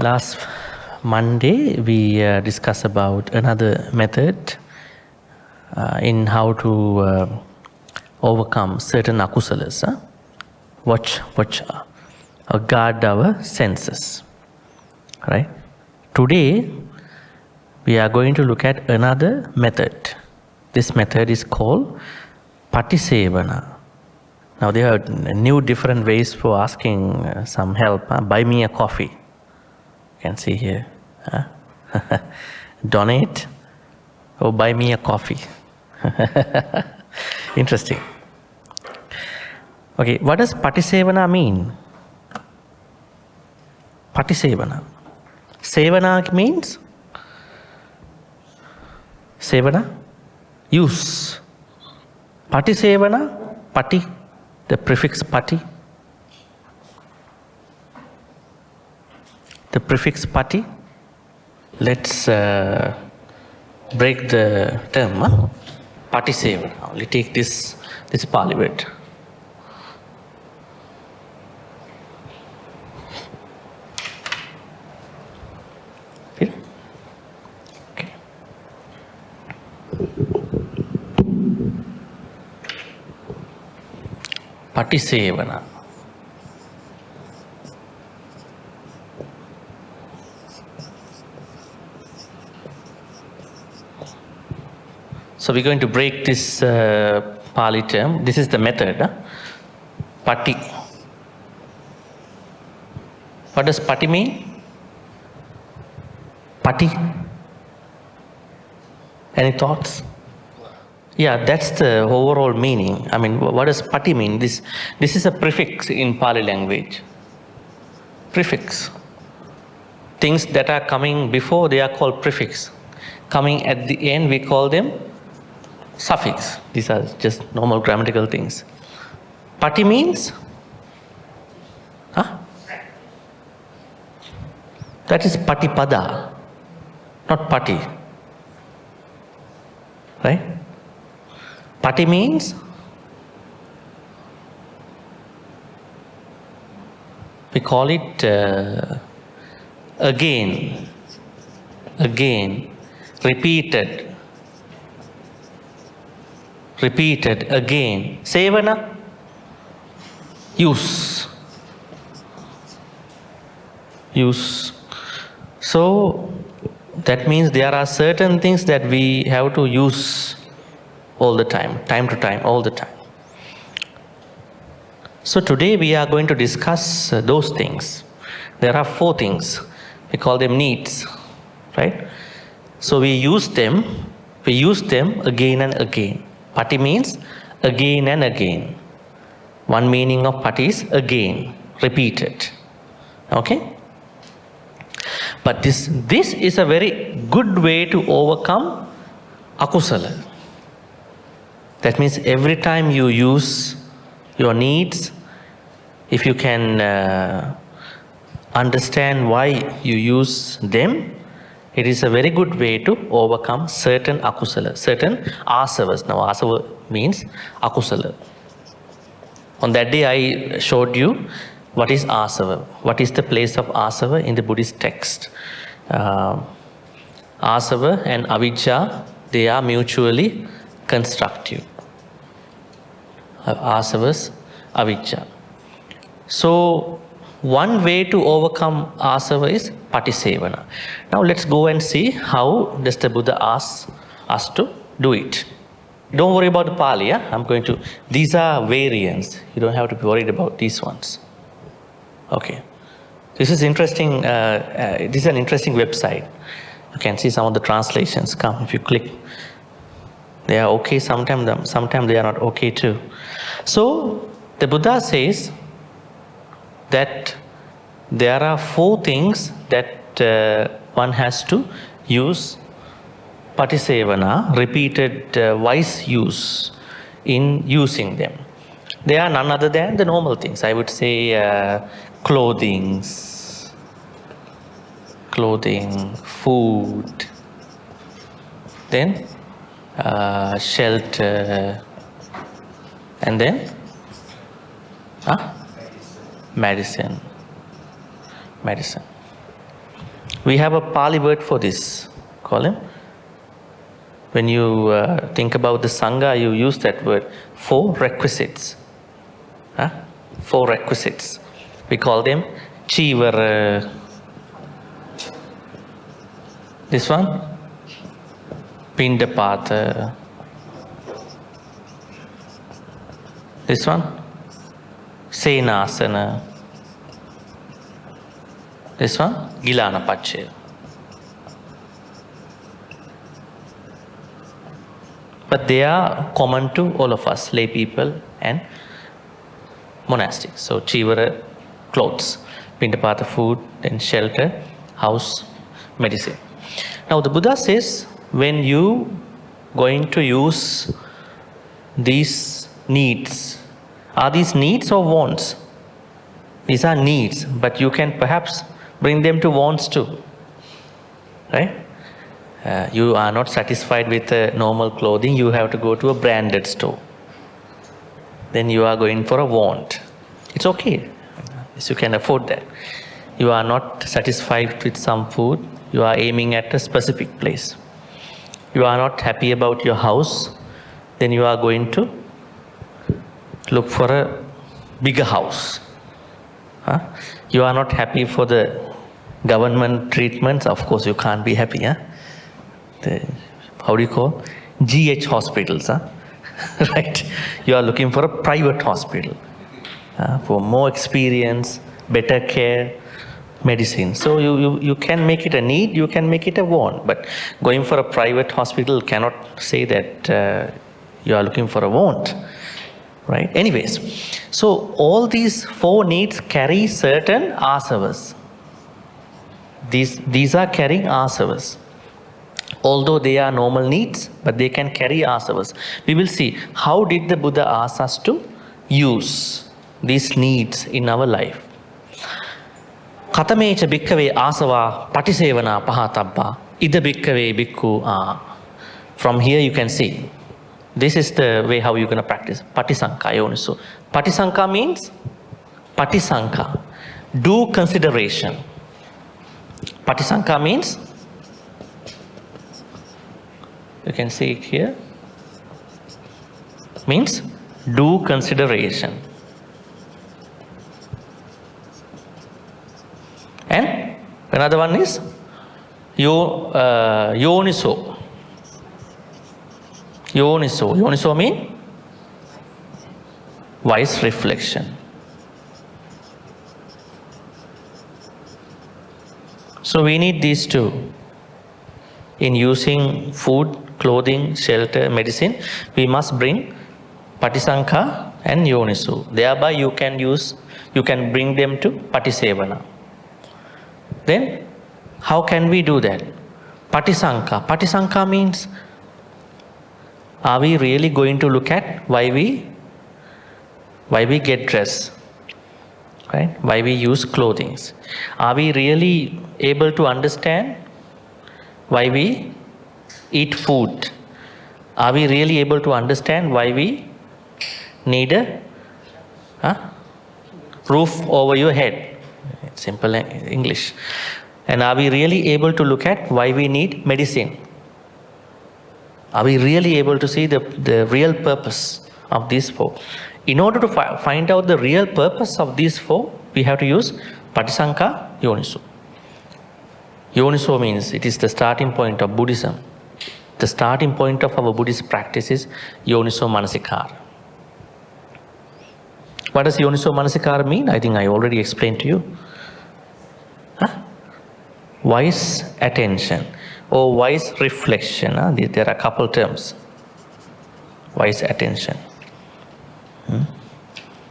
Last Monday, we discussed about another method in how to overcome certain akusalas. Watch or guard our senses. Right? Today, we are going to look at another method. This method is called Patisevana. Now, there are new different ways for asking some help. Buy me a coffee. You can see here. Donate or buy me a coffee. Interesting. Okay, what does Patisevana mean? Patisevana. Sevana means? Sevana? Use. Patisevana? Pati. The prefix pati. The prefix pati. Let's break the term. Patisevana. Only take this Pali word. Okay. Patisevana. So we're going to break this Pali term. This is the method. Pati. What does pati mean? Pati. Any thoughts? Yeah, that's the overall meaning. I mean, what does pati mean? This is a prefix in Pali language. Prefix. Things that are coming before, they are called prefix. Coming at the end, we call them suffix. These are just normal grammatical things. Pati means? That is patipada, not pati. Right? Pati means? We call it again, repeated, again. Sevana, use. So that means there are certain things that we have to use all the time to time, all the time. So today we are going to discuss those things. There are 4 things. We call them needs, right? So we use them again and again. Pati means again and again. One meaning of pati is again, repeated. Okay? But this is a very good way to overcome akusala. That means every time you use your needs, if you can understand why you use them, it is a very good way to overcome certain akusala, certain asavas. Now, asava means akusala. On that day, I showed you what is asava, what is the place of asava in the Buddhist text. Asava and avijja, they are mutually constructive. Asavas, avijja. So, one way to overcome asava is patisevana. Now let's go and see how does the Buddha ask us to do it. Don't worry about the Pali. These are variants. You don't have to be worried about these ones. Okay. This is interesting. This is an interesting website. You can see some of the translations. Come, if you click. They are okay. Sometimes they are not okay too. So the Buddha says that there are 4 things that one has to use patisevana, repeated wise use in using them. They are none other than the normal things. I would say clothing, food, then shelter, and then medicine. We have a Pali word for this. Call him. When you think about the Sangha, you use that word. 4 requisites. 4 requisites. We call them Chivara. This one? Pindapata. This one? Senasana. This one? Gilana Pache. But they are common to all of us, lay people and monastics. So Chivara, clothes. Pindapata, food, then shelter, house, medicine. Now the Buddha says, when you going to use these needs, are these needs or wants? These are needs, but you can perhaps bring them to wants too, right? You are not satisfied with normal clothing, you have to go to a branded store. Then you are going for a want. It's okay, yes, you can afford that. You are not satisfied with some food, you are aiming at a specific place. You are not happy about your house, then you are going to look for a bigger house. You are not happy for the government treatments, of course you can't be happy. How do you call? GH hospitals, right? You are looking for a private hospital for more experience, better care, medicine. So you can make it a need, you can make it a want, but going for a private hospital cannot say that you are looking for a want, right? Anyways, so all these 4 needs carry certain asavas. These are carrying asavas. Although they are normal needs, but they can carry asavas. We will see how did the Buddha ask us to use these needs in our life. Katamecha bhikkhave asava patisevana pahatabba ida bhikkhave bhikkhu. From here you can see. This is the way how you're going to practice. Patisankha yoniso. Patisankha means patisankha. Do consideration. Patisankha means, you can see it here, means do consideration. And another one is yoniso. Yoniso means wise reflection. So we need these 2. In using food, clothing, shelter, medicine, we must bring patisankha and yoniso. Thereby you can bring them to patisevana. Then how can we do that? Patisankha. Patisankha means, are we really going to look at why we get dressed, right? Why we use clothing? Are we really able to understand why we eat food? Are we really able to understand why we need a roof over your head? Simple English. And are we really able to look at why we need medicine? Are we really able to see the real purpose of these 4? In order to find out the real purpose of these 4, we have to use patisankha yoniso. Yoniso means it is the starting point of Buddhism. The starting point of our Buddhist practice is yoniso manasikara. What does yoniso manasikara mean? I think I already explained to you. Wise attention or wise reflection. There are a couple terms. Wise attention.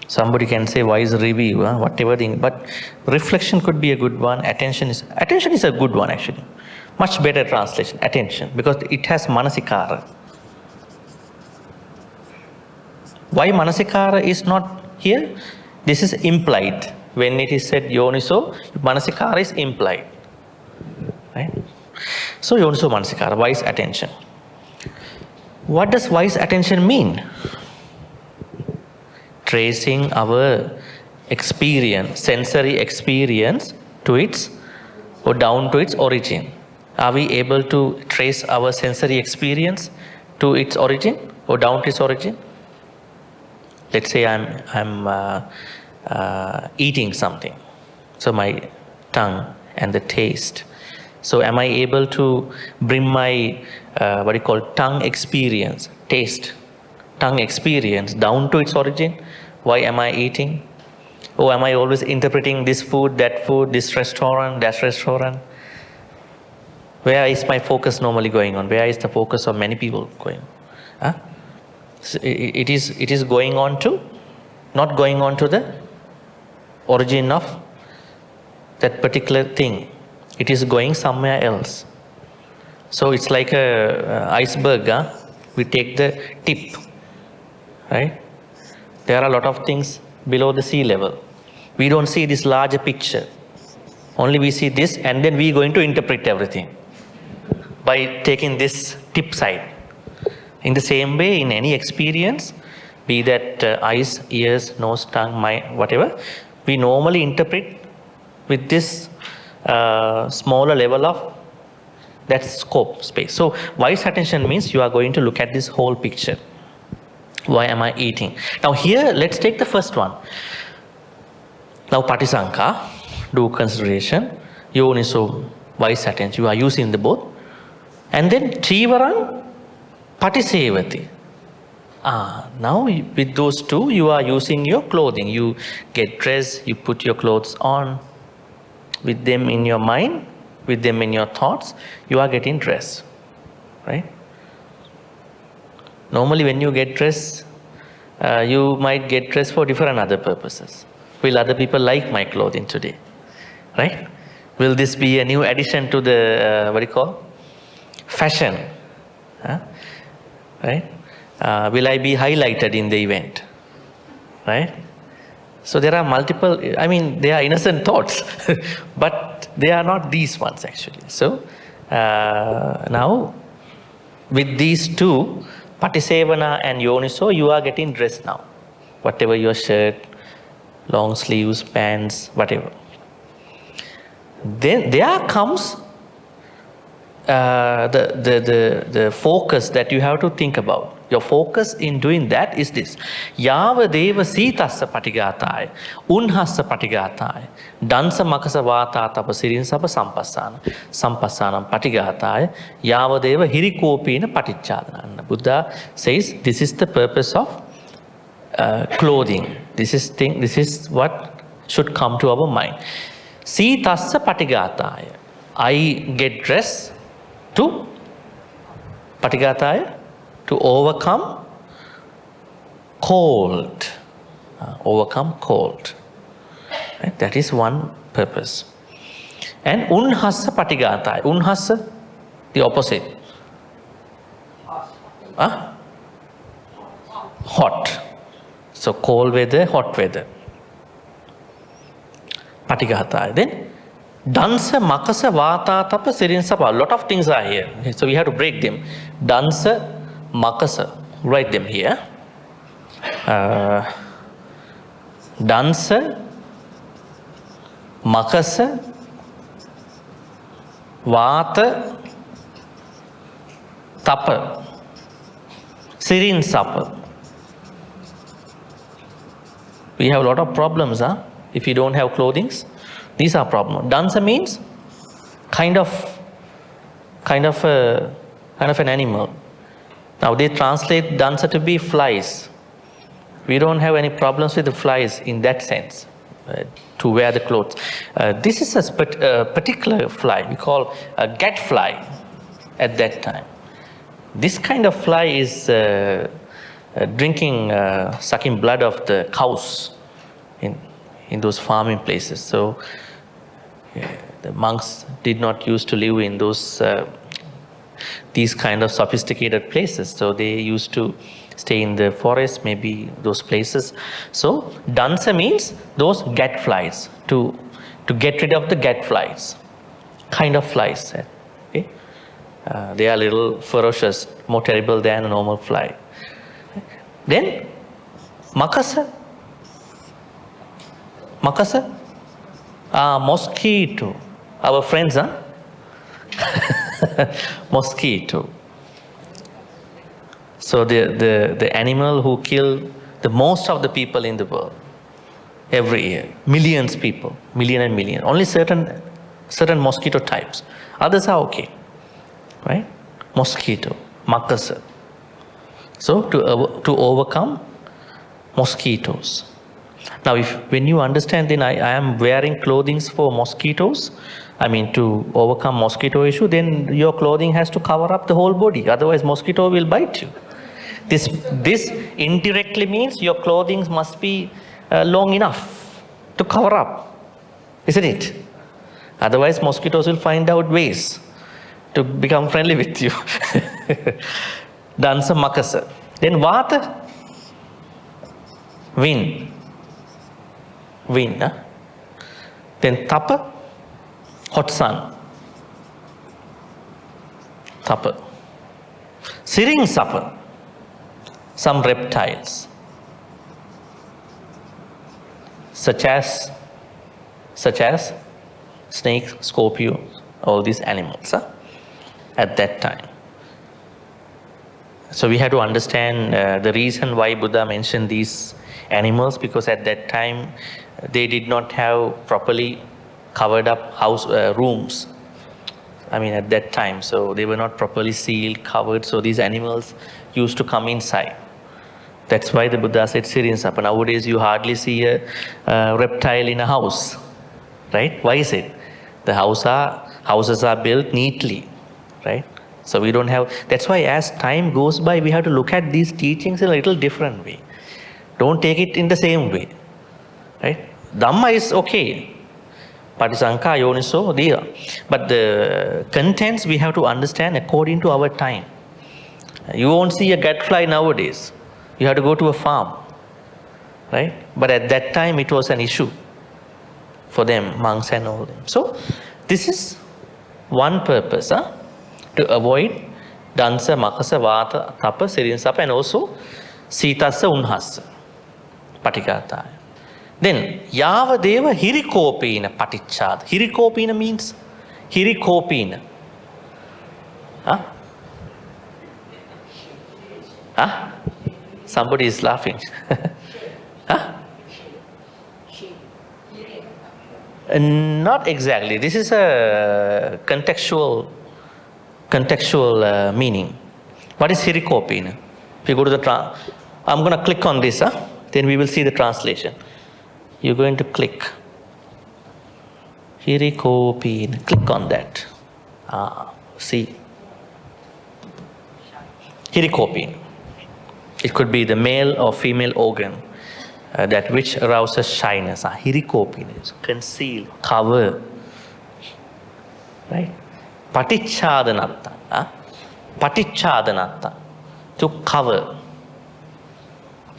Somebody can say wise review, whatever thing, but reflection could be a good one. Attention is a good one actually. Much better translation, attention, because it has manasikara. Why manasikara is not here? This is implied. When it is said yoniso, manasikara is implied. Right? So yoniso manasikara, wise attention. What does wise attention mean? Tracing our experience, sensory experience to its or down to its origin? Are we able to trace our sensory experience to its origin or down to its origin? Let's say I'm eating something, so my tongue and the taste. So am I able to bring my tongue experience, taste, tongue experience down to its origin? Why am I eating? Or am I always interpreting this food, this restaurant, that restaurant? Where is my focus normally going on? Where is the focus of many people going? Huh? So it is going on to, not going on to the origin of that particular thing. It is going somewhere else. So it's like a iceberg. Huh? We take the tip, right? There are a lot of things below the sea level. We don't see this larger picture. Only we see this, and then we are going to interpret everything by taking this tip side. In the same way, in any experience, be that eyes, ears, nose, tongue, mind, whatever, we normally interpret with this smaller level of that scope space. So wise attention means you are going to look at this whole picture. Why am I eating? Now here, let's take the first one. Now Patisanka, do consideration. Yoniso, wise attention, you are using the both. And then Trivaran, Patisevati. Now with those two, you are using your clothing. You get dressed, you put your clothes on. With them in your mind, with them in your thoughts, you are getting dressed, right? Normally when you get dressed, you might get dressed for different other purposes. Will other people like my clothing today, right? Will this be a new addition to the, fashion, right? Will I be highlighted in the event, right? So there are multiple, they are innocent thoughts, but they are not these ones actually. So now with these two, Patisevana and Yoniso, you are getting dressed now. Whatever your shirt, long sleeves, pants, whatever. Then there comes the focus that you have to think about. Your focus in doing that is this. Yava deva sitassa patigataya, unhassa patigataya, dansa makasa vata tapa sirinsapa sampassana, sampassanam patigataya, yava deva hirikopina patichadana. Buddha says this is the purpose of clothing. This is what should come to our mind. Sitassa patigataya. I get dressed to patigataya, to overcome cold. Overcome cold. Right? That is one purpose. And unhassa patigataya. Unhassa, the opposite. Hot. So cold weather, hot weather. Patigataya. Then Dansa, Makasa, Vata, Tapa, Sirinsapa. A lot of things are here. So we have to break them. Dansa, Makasa. Write them here. Dansa, Makasa, Vata, Tapa, Sirinsapa. We have a lot of problems, if you don't have clothing. These are problems. Dansa means kind of an animal. Now they translate dansa to be flies. We don't have any problems with the flies in that sense, to wear the clothes. This is a particular fly we call a gat fly at that time. This kind of fly is sucking blood of the cows in those farming places. So the monks did not used to live in these kind of sophisticated places. So they used to stay in the forest, maybe those places. So dansa means those gat flies, to get rid of the gat flies, kind of flies. Okay? They are a little ferocious, more terrible than a normal fly. Then makasa. Makasa? Mosquito. Our friends, huh? Mosquito. So the animal who kill the most of the people in the world every year. Millions people, million and million. Only certain mosquito types. Others are okay. Right? Mosquito, makasa. So to overcome mosquitoes. Now when you understand, then I am wearing clothing for mosquitoes, I mean to overcome mosquito issue, then your clothing has to cover up the whole body. Otherwise mosquito will bite you. This indirectly means your clothing must be long enough to cover up, isn't it? Otherwise mosquitoes will find out ways to become friendly with you. Dansa makasa. Then vata, wind. Huh? Then tapa, hot sun. Tapa. Siring sapa, some reptiles. Such as snakes, scorpions, all these animals at that time. So we have to understand the reason why Buddha mentioned these animals, because at that time they did not have properly covered up rooms. I mean at that time, so they were not properly sealed, covered, so these animals used to come inside. That's why the Buddha said Sirin Sapa. Nowadays you hardly see a reptile in a house, right? Why is it? The houses are built neatly, right? So we don't have, that's why as time goes by, we have to look at these teachings in a little different way. Don't take it in the same way, right? Dhamma is okay. Patisankha, Yoniso, Diya. But the contents we have to understand according to our time. You won't see a gadfly nowadays. You have to go to a farm, right? But at that time it was an issue for them, monks and all them. So this is one purpose, to avoid dansa, makasa, vata, tapa, sirin, sapa, and also sitasa, unhasa, patikataya. Then yava deva hirikopina patichada. Hirikopina means hirikopina. Somebody is laughing. Not exactly. This is a contextual meaning. What is hirikopina? If you go to the I'm going to click on this, then we will see the translation. You're going to click. Hirikopina. Click on that. See. Hirikopina. It could be the male or female organ that which arouses shyness. Hirikopina is conceal, cover. Right? Patichadanatta. Patichadanatta. To cover.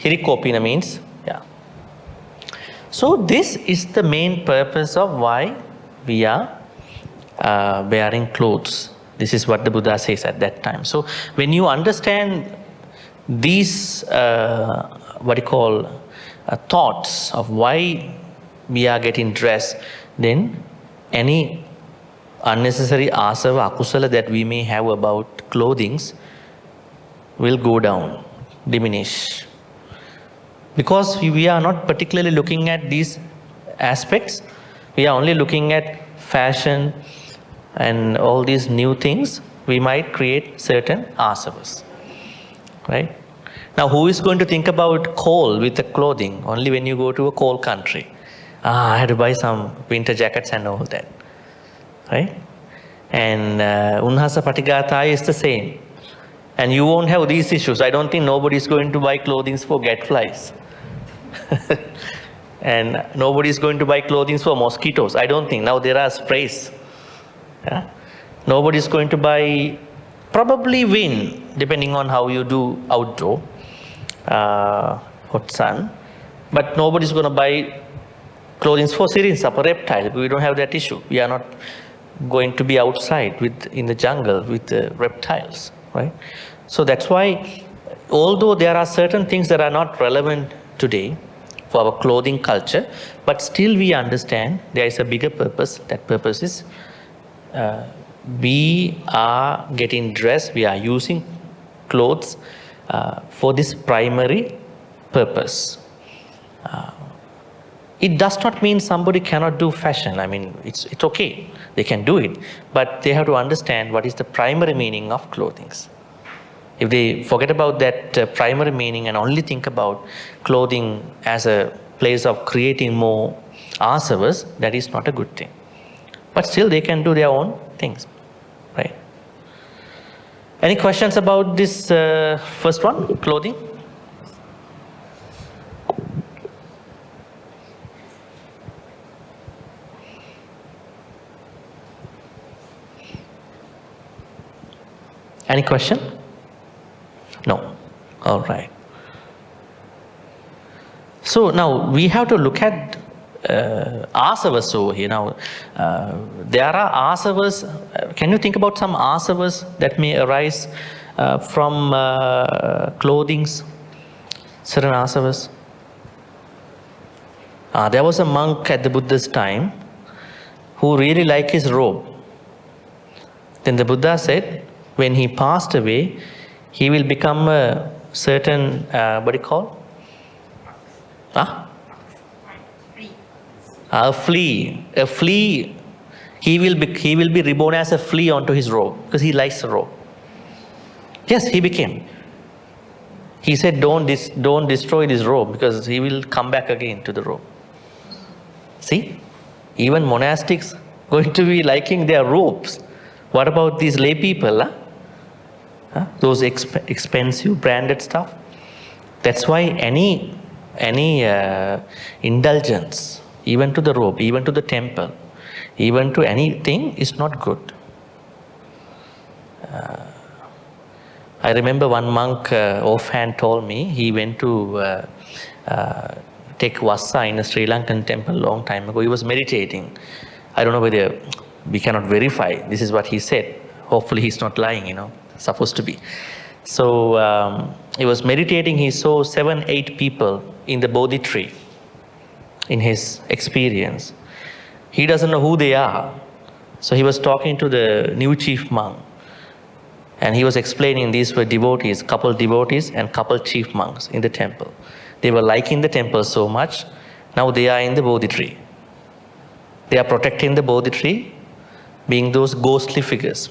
Hirikopina means, yeah. So this is the main purpose of why we are wearing clothes. This is what the Buddha says at that time. So when you understand these thoughts of why we are getting dressed, then any unnecessary asava, akusala that we may have about clothings will go down, diminish. Because we are not particularly looking at these aspects, we are only looking at fashion and all these new things, we might create certain asavas. Right? Now, who is going to think about cold with the clothing? Only when you go to a cold country. I had to buy some winter jackets and all that. Right? And Unhasa Patigataya is the same. And you won't have these issues. I don't think nobody is going to buy clothing for gadflies. And nobody is going to buy clothing for mosquitoes. I don't think. Now there are sprays. Yeah? Nobody is going to buy, probably wind, depending on how you do outdoor, hot sun. But nobody is going to buy clothing for sirins, a reptile. We don't have that issue. We are not going to be outside in the jungle with the reptiles, right? So that's why, although there are certain things that are not relevant today, for our clothing culture, but still we understand there is a bigger purpose. That purpose is we are getting dressed, we are using clothes for this primary purpose. It does not mean somebody cannot do fashion. I mean, it's okay, they can do it, but they have to understand what is the primary meaning of clothing. If they forget about that primary meaning and only think about clothing as a place of creating more asavas, that is not a good thing. But still they can do their own things, right? Any questions about this first one, clothing? Any question? No. All right. So now we have to look at asavas over here. Now, there are asavas. Can you think about some asavas that may arise from clothings? Certain asavas. There was a monk at the Buddha's time who really liked his robe. Then the Buddha said, when he passed away, he will become a certain, what do you call? A flea. A flea. He will be reborn as a flea onto his robe because he likes the robe. Yes, he became. He said, don't destroy this robe because he will come back again to the robe. See, even monastics going to be liking their robes. What about these lay people? Those expensive branded stuff. That's why any indulgence, even to the robe, even to the temple, even to anything, is not good. I remember one monk offhand told me he went to take vassa in a Sri Lankan temple a long time ago. He was meditating. I don't know whether we cannot verify. This is what he said. Hopefully he's not lying, supposed to be. So he was meditating. He saw 7-8 people in the Bodhi tree in his experience. He doesn't know who they are. So he was talking to the new chief monk. And he was explaining these were devotees, couple devotees and couple chief monks in the temple. They were liking the temple so much. Now they are in the Bodhi tree. They are protecting the Bodhi tree, being those ghostly figures.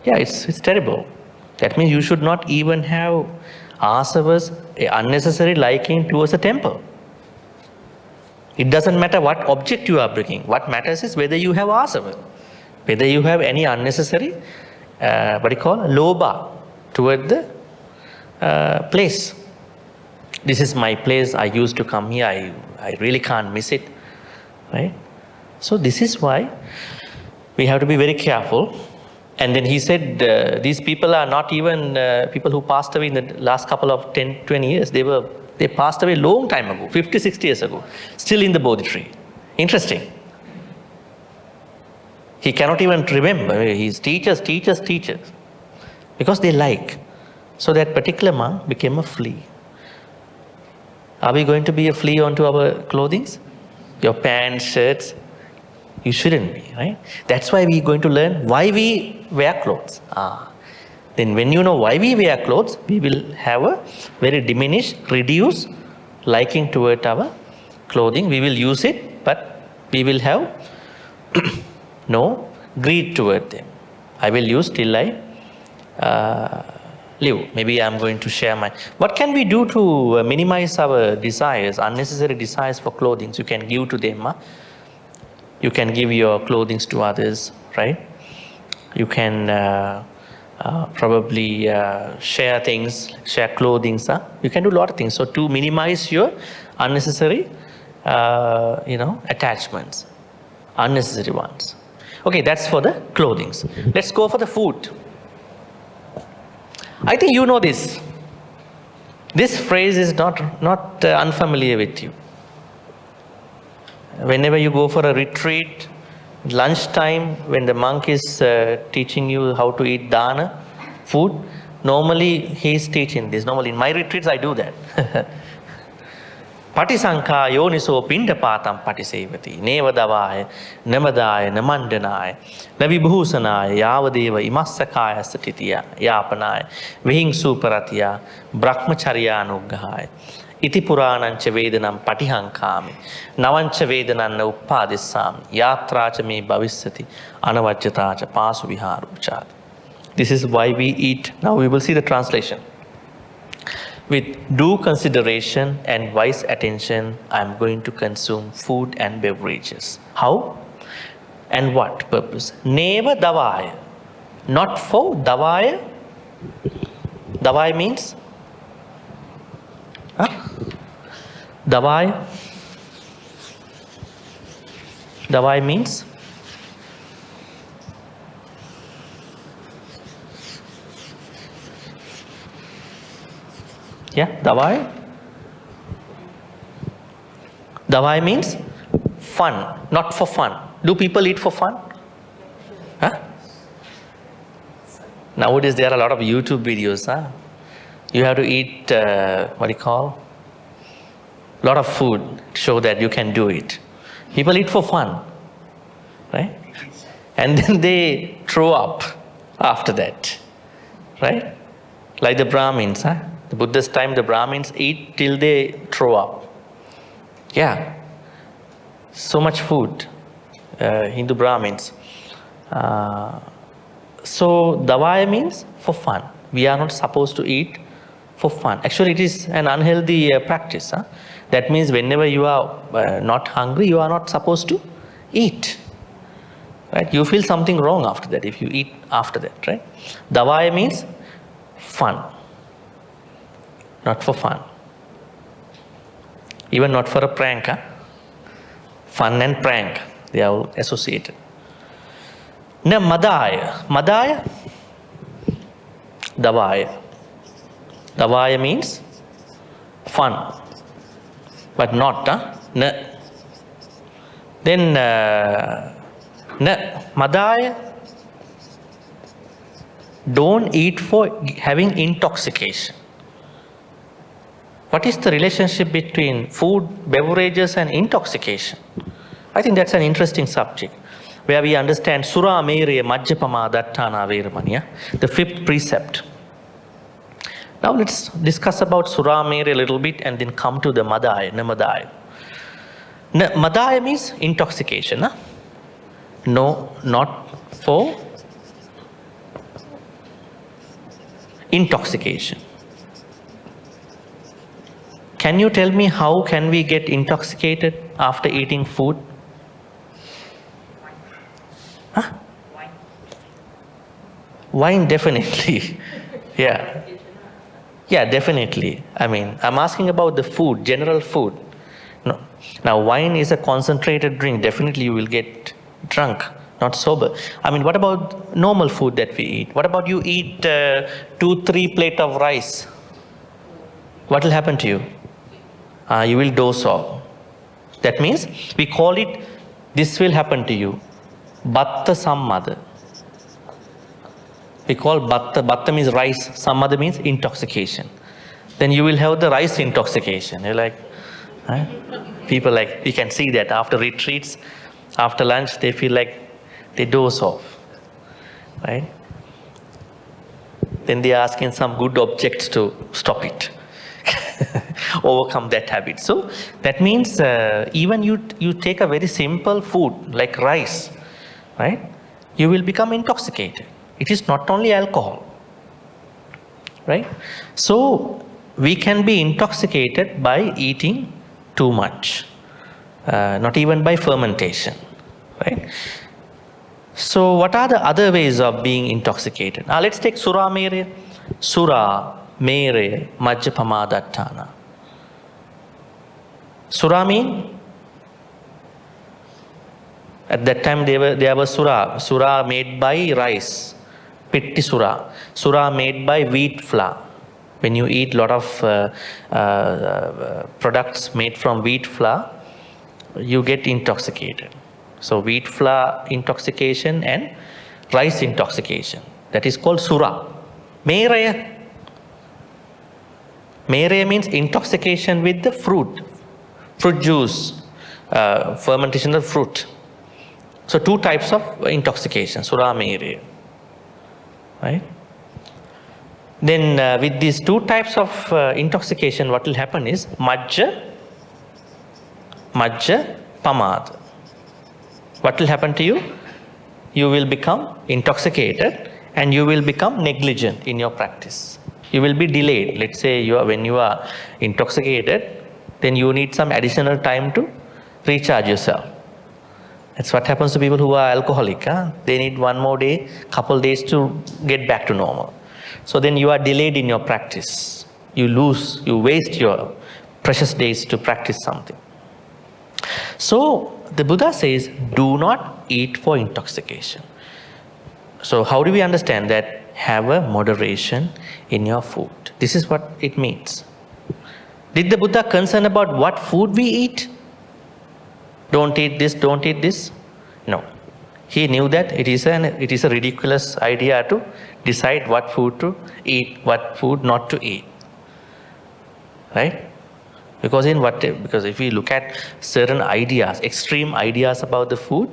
Yeah, it's terrible. That means you should not even have asavas, unnecessary liking towards a temple. It doesn't matter what object you are bringing. What matters is whether you have asava, whether you have any unnecessary, lobha toward the place. This is my place. I used to come here. I really can't miss it, right? So this is why we have to be very careful. And then he said, these people are not even people who passed away in the last couple of 10, 20 years. They passed away a long time ago, 50, 60 years ago, still in the Bodhi tree. Interesting. He cannot even remember. His teachers, because they like. So that particular monk became a flea. Are we going to be a flea onto our clothing? Your pants, shirts? You shouldn't be, right? That's why we're going to learn why we wear clothes. Then when you know why we wear clothes, we will have a very diminished, reduced liking toward our clothing. We will use it, but we will have no greed toward them. I will use till I live. Maybe I'm going to share my... What can we do to minimize our desires, unnecessary desires for clothing? You can give to them. You can give your clothing to others, right? You can probably share things, share clothing. You can do a lot of things. So to minimize your unnecessary, attachments, unnecessary ones. Okay, that's for the clothing. Let's go for the food. I think you know this. This phrase is not unfamiliar with you. Whenever you go for a retreat, lunchtime, when the monk is teaching you how to eat dana, food, normally he is teaching this. Normally in my retreats I do that. Patisankha yoniso pindapatam patisevati. Neva davaya, namadaya, namandanaya, navibhusanaya, yavadeva imassakaya satitiya, yapanaya, vihingsu paratiya, brahmacharya anuggahaya. Iti puranancha vedanam patihankami, navancha vedananna uppadissami, yatracha me bhavisati, anavajjatacha pasu viharuchat. This is why we eat. Now we will see the translation. With due consideration and wise attention, I am going to consume food and beverages. How? And what purpose? Neva davaya. Not for davaya. Davaya means? Huh? Davaya. Davaya means? Yeah, davai. Davai means fun, not for fun. Do people eat for fun? Huh? Nowadays there are a lot of YouTube videos. Huh? You have to eat, what do you call? A lot of food to show that you can do it. People eat for fun, right? And then they throw up after that, right? Like the Brahmins, huh? The Buddha's time, the Brahmins eat till they throw up. Yeah. So much food. Hindu Brahmins. So, davaya means for fun. We are not supposed to eat for fun. Actually, it is an unhealthy practice. Huh? That means whenever you are not hungry, you are not supposed to eat. Right? You feel something wrong after that if you eat after that. Right? Davaya means fun. Not for fun. Even not for a prank. Huh? Fun and prank, they are all associated. Na madaya. Madaya? Davaya. Davaya means fun. But not. Huh? Na. Then na madaya. Don't eat for having intoxication. What is the relationship between food, beverages and intoxication? I think that's an interesting subject where we understand Sura Mere Majjapama Dattana Veramanya, the fifth precept. Now let's discuss about Sura Mere a little bit and then come to the Madaya, Namadaya. Madaya means intoxication. Huh? No, not for intoxication. Can you tell me how can we get intoxicated after eating food? Huh? Wine, definitely. Yeah. Yeah, definitely. I mean, I'm asking about the food, general food. No. Now, wine is a concentrated drink. Definitely you will get drunk, not sober. I mean, what about normal food that we eat? What about you eat 2-3 plates of rice? What will happen to you? You will doze off. That means we call it, this will happen to you, batta sammada. We call batta means rice, sammada means intoxication. Then you will have the rice intoxication. You're like, huh? People like, you can see that after retreats, after lunch, they feel like they doze off, right? Then they are asking some good objects to stop it. Overcome that habit. So that means even you take a very simple food like rice, right? You will become intoxicated. It is not only alcohol, right? So we can be intoxicated by eating too much, not even by fermentation, right? So what are the other ways of being intoxicated? Now let's take Sura Mere. Sura Mere Majjapama Dattana. Sura mean? At that time there was Sura. Sura made by rice. Pitti Sura. Sura made by wheat flour. When you eat a lot of products made from wheat flour, you get intoxicated. So wheat flour intoxication and rice intoxication. That is called Sura. Mere. Mere means intoxication with the fruit. fruit juice, fermentation of fruit. So 2 types of intoxication, Sura Mere. Right? Then with these 2 types of intoxication, what will happen is Majja, Pamad. What will happen to you? You will become intoxicated and you will become negligent in your practice. You will be delayed. Let's say when you are intoxicated, then you need some additional time to recharge yourself. That's what happens to people who are alcoholic. They need 1 more day, couple days to get back to normal. So then you are delayed in your practice. You waste your precious days to practice something. So the Buddha says, do not eat for intoxication. So how do we understand that? Have a moderation in your food. This is what it means. Did the Buddha concern about what food we eat? Don't eat this, don't eat this. No. He knew that it is a ridiculous idea to decide what food to eat, what food not to eat. Right? Because if we look at certain ideas, extreme ideas about the food,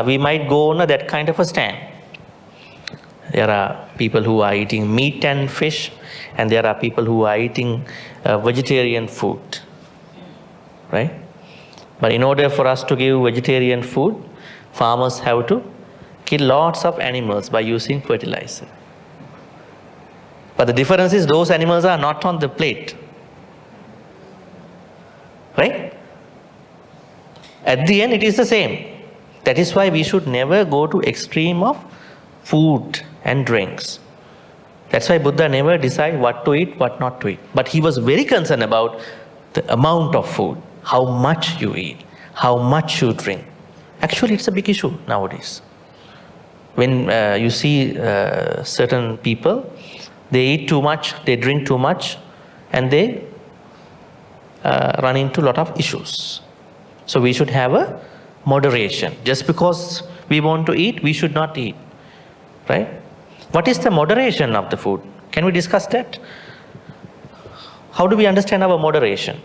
we might go on that kind of a stand. There are people who are eating meat and fish, and there are people who are eating vegetarian food. Right? But in order for us to give vegetarian food, farmers have to kill lots of animals by using fertilizer. But the difference is those animals are not on the plate. Right? At the end, it is the same. That is why we should never go to extreme of food and drinks. That's why Buddha never decided what to eat, what not to eat. But he was very concerned about the amount of food, how much you eat, how much you drink. Actually, it's a big issue nowadays. When you see certain people, they eat too much, they drink too much, and they run into a lot of issues. So we should have a moderation. Just because we want to eat, we should not eat. Right? What is the moderation of the food? Can we discuss that? How do we understand our moderation?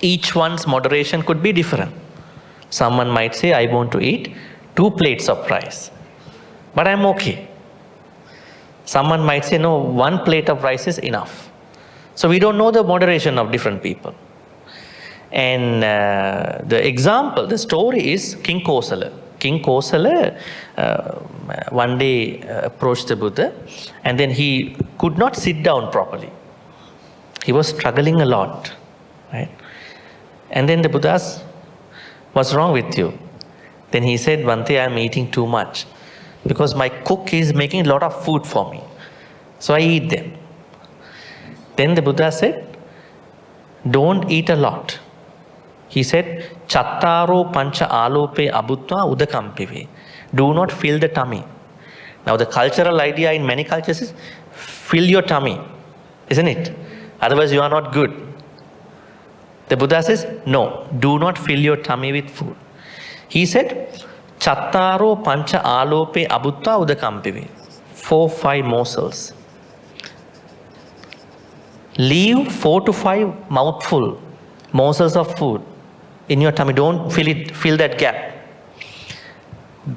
Each one's moderation could be different. Someone might say, I want to eat 2 plates of rice, but I'm okay. Someone might say, no, 1 plate of rice is enough. So we don't know the moderation of different people. And the story is King Kosala. King Kosala one day approached the Buddha, and then he could not sit down properly. He was struggling a lot. Right? And then the Buddha asked, what's wrong with you? Then he said, Bhante, I'm eating too much because my cook is making a lot of food for me. So I eat them. Then the Buddha said, don't eat a lot. He said, Chattaro pancha alope abutva udakampive. Do not fill the tummy. Now the cultural idea in many cultures is fill your tummy, isn't it? Otherwise you are not good. The Buddha says, no, do not fill your tummy with food. He said, Chattaro pancha alope abutva udakampive. 4-5 morsels. Leave 4 to 5 morsels of food in your tummy. Don't fill that gap.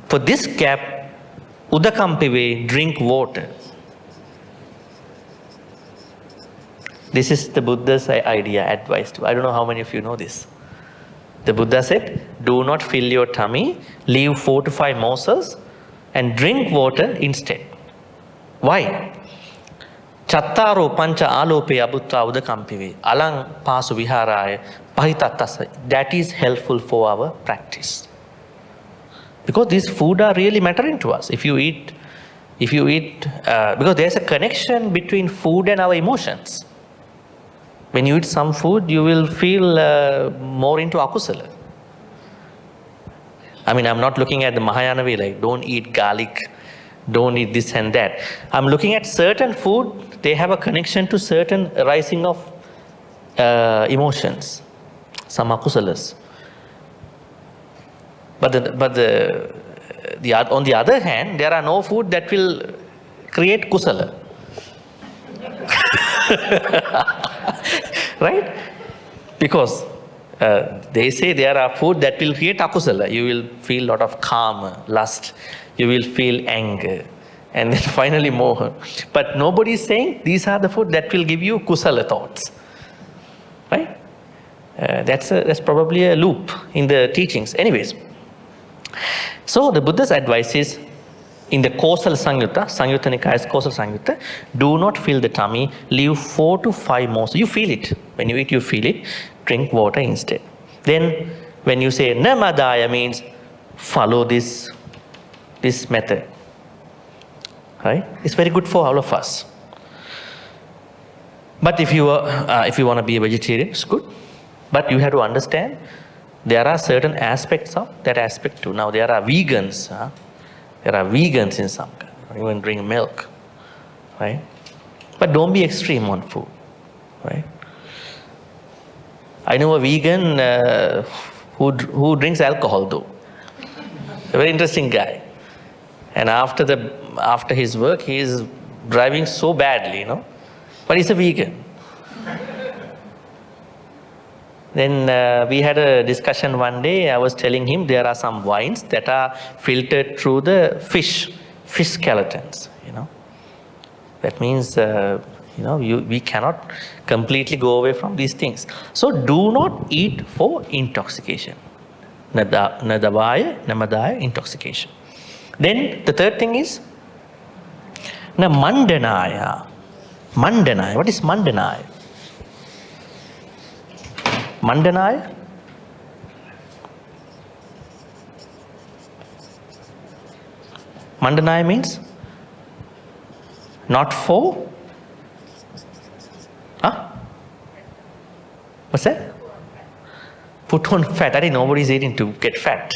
For this gap, udakampive, drink water. This is the Buddha's idea, advice. I don't know how many of you know this. The Buddha said, do not fill your tummy, leave 4 to 5 morsels and drink water instead. Why? Chattaro pancha alope abutta udakampive. Alang pasu viharaya pahitattasa. That is helpful for our practice. Because these food are really mattering to us. If you eat, because there's a connection between food and our emotions. When you eat some food, you will feel more into akusala. I mean, I'm not looking at the Mahayana way, like don't eat garlic, don't eat this and that. I'm looking at certain food, they have a connection to certain rising of emotions, some akusalas. But on the other hand, there are no food that will create kusala. Right? Because They say there are food that will create akusala. You will feel a lot of karma, lust. You will feel anger. And then finally moha. But nobody is saying these are the food that will give you kusala thoughts. Right? That's probably a loop in the teachings. Anyways. So the Buddha's advice is, in the Kosala Sangyutta, Sangyutta Nikaya's Kosala Sangyutta, do not fill the tummy, leave 4 to 5 more. So you feel it. When you eat, you feel it. Drink water instead. Then when you say namadaya, means follow this method. Right? It's very good for all of us. But if you want to be a vegetarian, it's good. But you have to understand there are certain aspects of that aspect too. Now there are vegans. There are vegans in some kind. Even drink milk. Right? But don't be extreme on food. Right? I know a vegan who drinks alcohol though. A very interesting guy. And after his work, he is driving so badly, But he's a vegan. Then we had a discussion one day. I was telling him there are some wines that are filtered through the fish skeletons, That means, we cannot completely go away from these things. So do not eat for intoxication. Nadavaya, namadaya, intoxication. Then the third thing is, mandanaya. Mandanaya. What is mandanaya? Mandanaya? Mandanaya means not for. What's that? Put on fat. I think nobody's eating to get fat.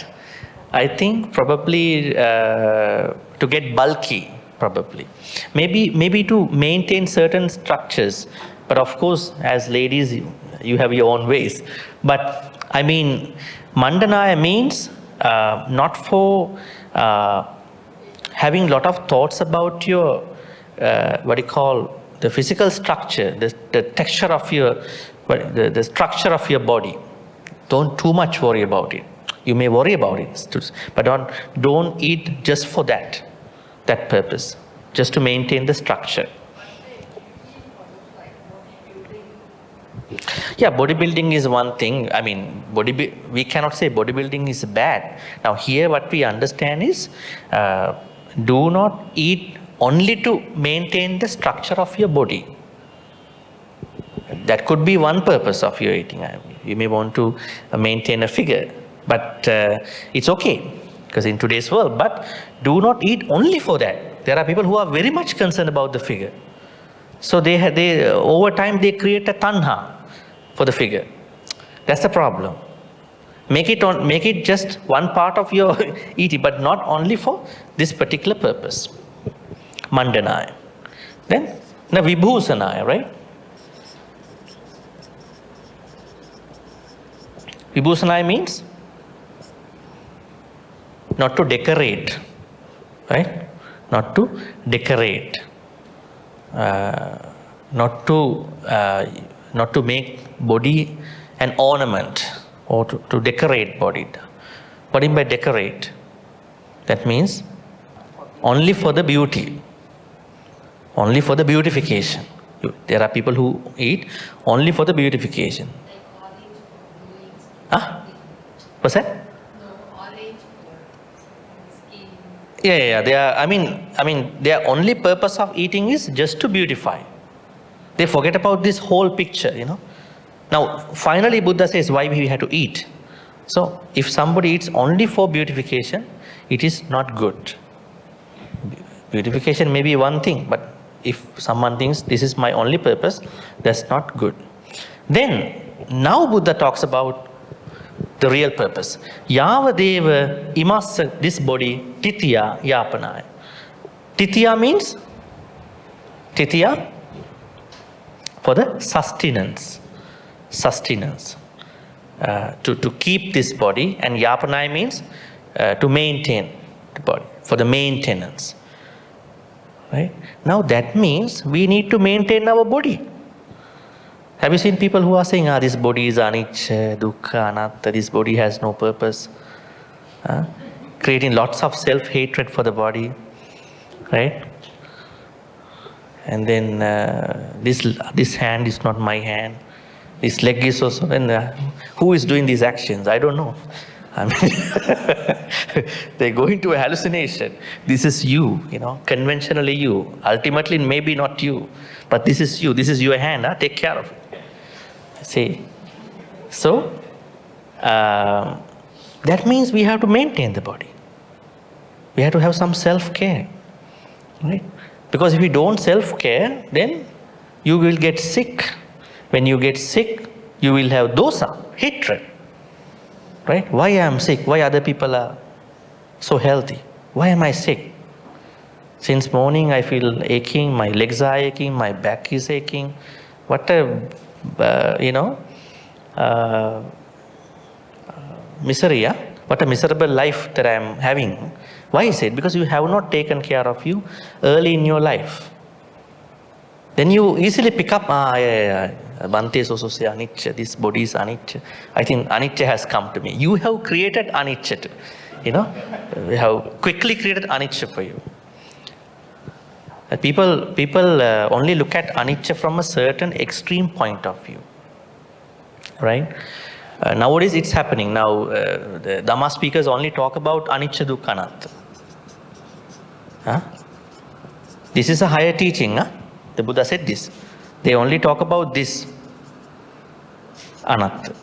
I think probably to get bulky, probably. Maybe to maintain certain structures. But of course, as ladies, you have your own ways. But I mean, mandanaya means not for having a lot of thoughts about your, the physical structure, the texture of your, the structure of your body. Don't too much worry about it. You may worry about it, but don't eat just for that purpose, just to maintain the structure. Yeah, bodybuilding is one thing. I mean, we cannot say bodybuilding is bad. Now here what we understand is, do not eat only to maintain the structure of your body. That could be one purpose of your eating. You may want to maintain a figure, but it's okay, because in today's world, but do not eat only for that. There are people who are very much concerned about the figure. So they over time they create a tanha for the figure. That's the problem. Make it just one part of your eating, but not only for this particular purpose. Mandanaya. Then vibhusanaya, right? Vibhusanaya means not to decorate, right? Not to decorate, not to make body an ornament or to decorate body. What do you mean by decorate? That means only for the beauty, only for the beautification. There are people who eat only for the beautification. What's that? Yeah. They are. I mean, their only purpose of eating is just to beautify. They forget about this whole picture, Now, finally, Buddha says why we have to eat. So, if somebody eats only for beautification, it is not good. Beautification may be one thing, but if someone thinks this is my only purpose, that's not good. Then, now Buddha talks about the real purpose. Yavadeva imassa, this body, titiya yapanaya. Titiya means? Titiya? For the sustenance. To keep this body, and yapanaya means to maintain the body, for the maintenance. Right? Now that means we need to maintain our body. Have you seen people who are saying, this body is anicca, dukkha, anatta, this body has no purpose? Creating lots of self-hatred for the body, right? And then this hand is not my hand. This leg is also. And who is doing these actions? I don't know. I mean, they go into a hallucination. This is you, conventionally you. Ultimately, maybe not you, but this is you. This is your hand. Take care of it. See, so that means we have to maintain the body. We have to have some self-care, right? Because if you don't self-care, then you will get sick. When you get sick, you will have dosa, hatred, right? Why I am sick? Why other people are so healthy? Why am I sick? Since morning I feel aching, my legs are aching, my back is aching. What a misery, what a miserable life that I am having. Why is it? Because you have not taken care of you early in your life. Then you easily pick up, Bhante is also say anicca, this body is anicca. I think anicca has come to me. You have created anicca, we have quickly created anicca for you. People only look at anicca from a certain extreme point of view, right? Nowadays it's happening. Now the Dhamma speakers only talk about anicca, dukkha, anatta. This is a higher teaching. The Buddha said this. They only talk about this anatta.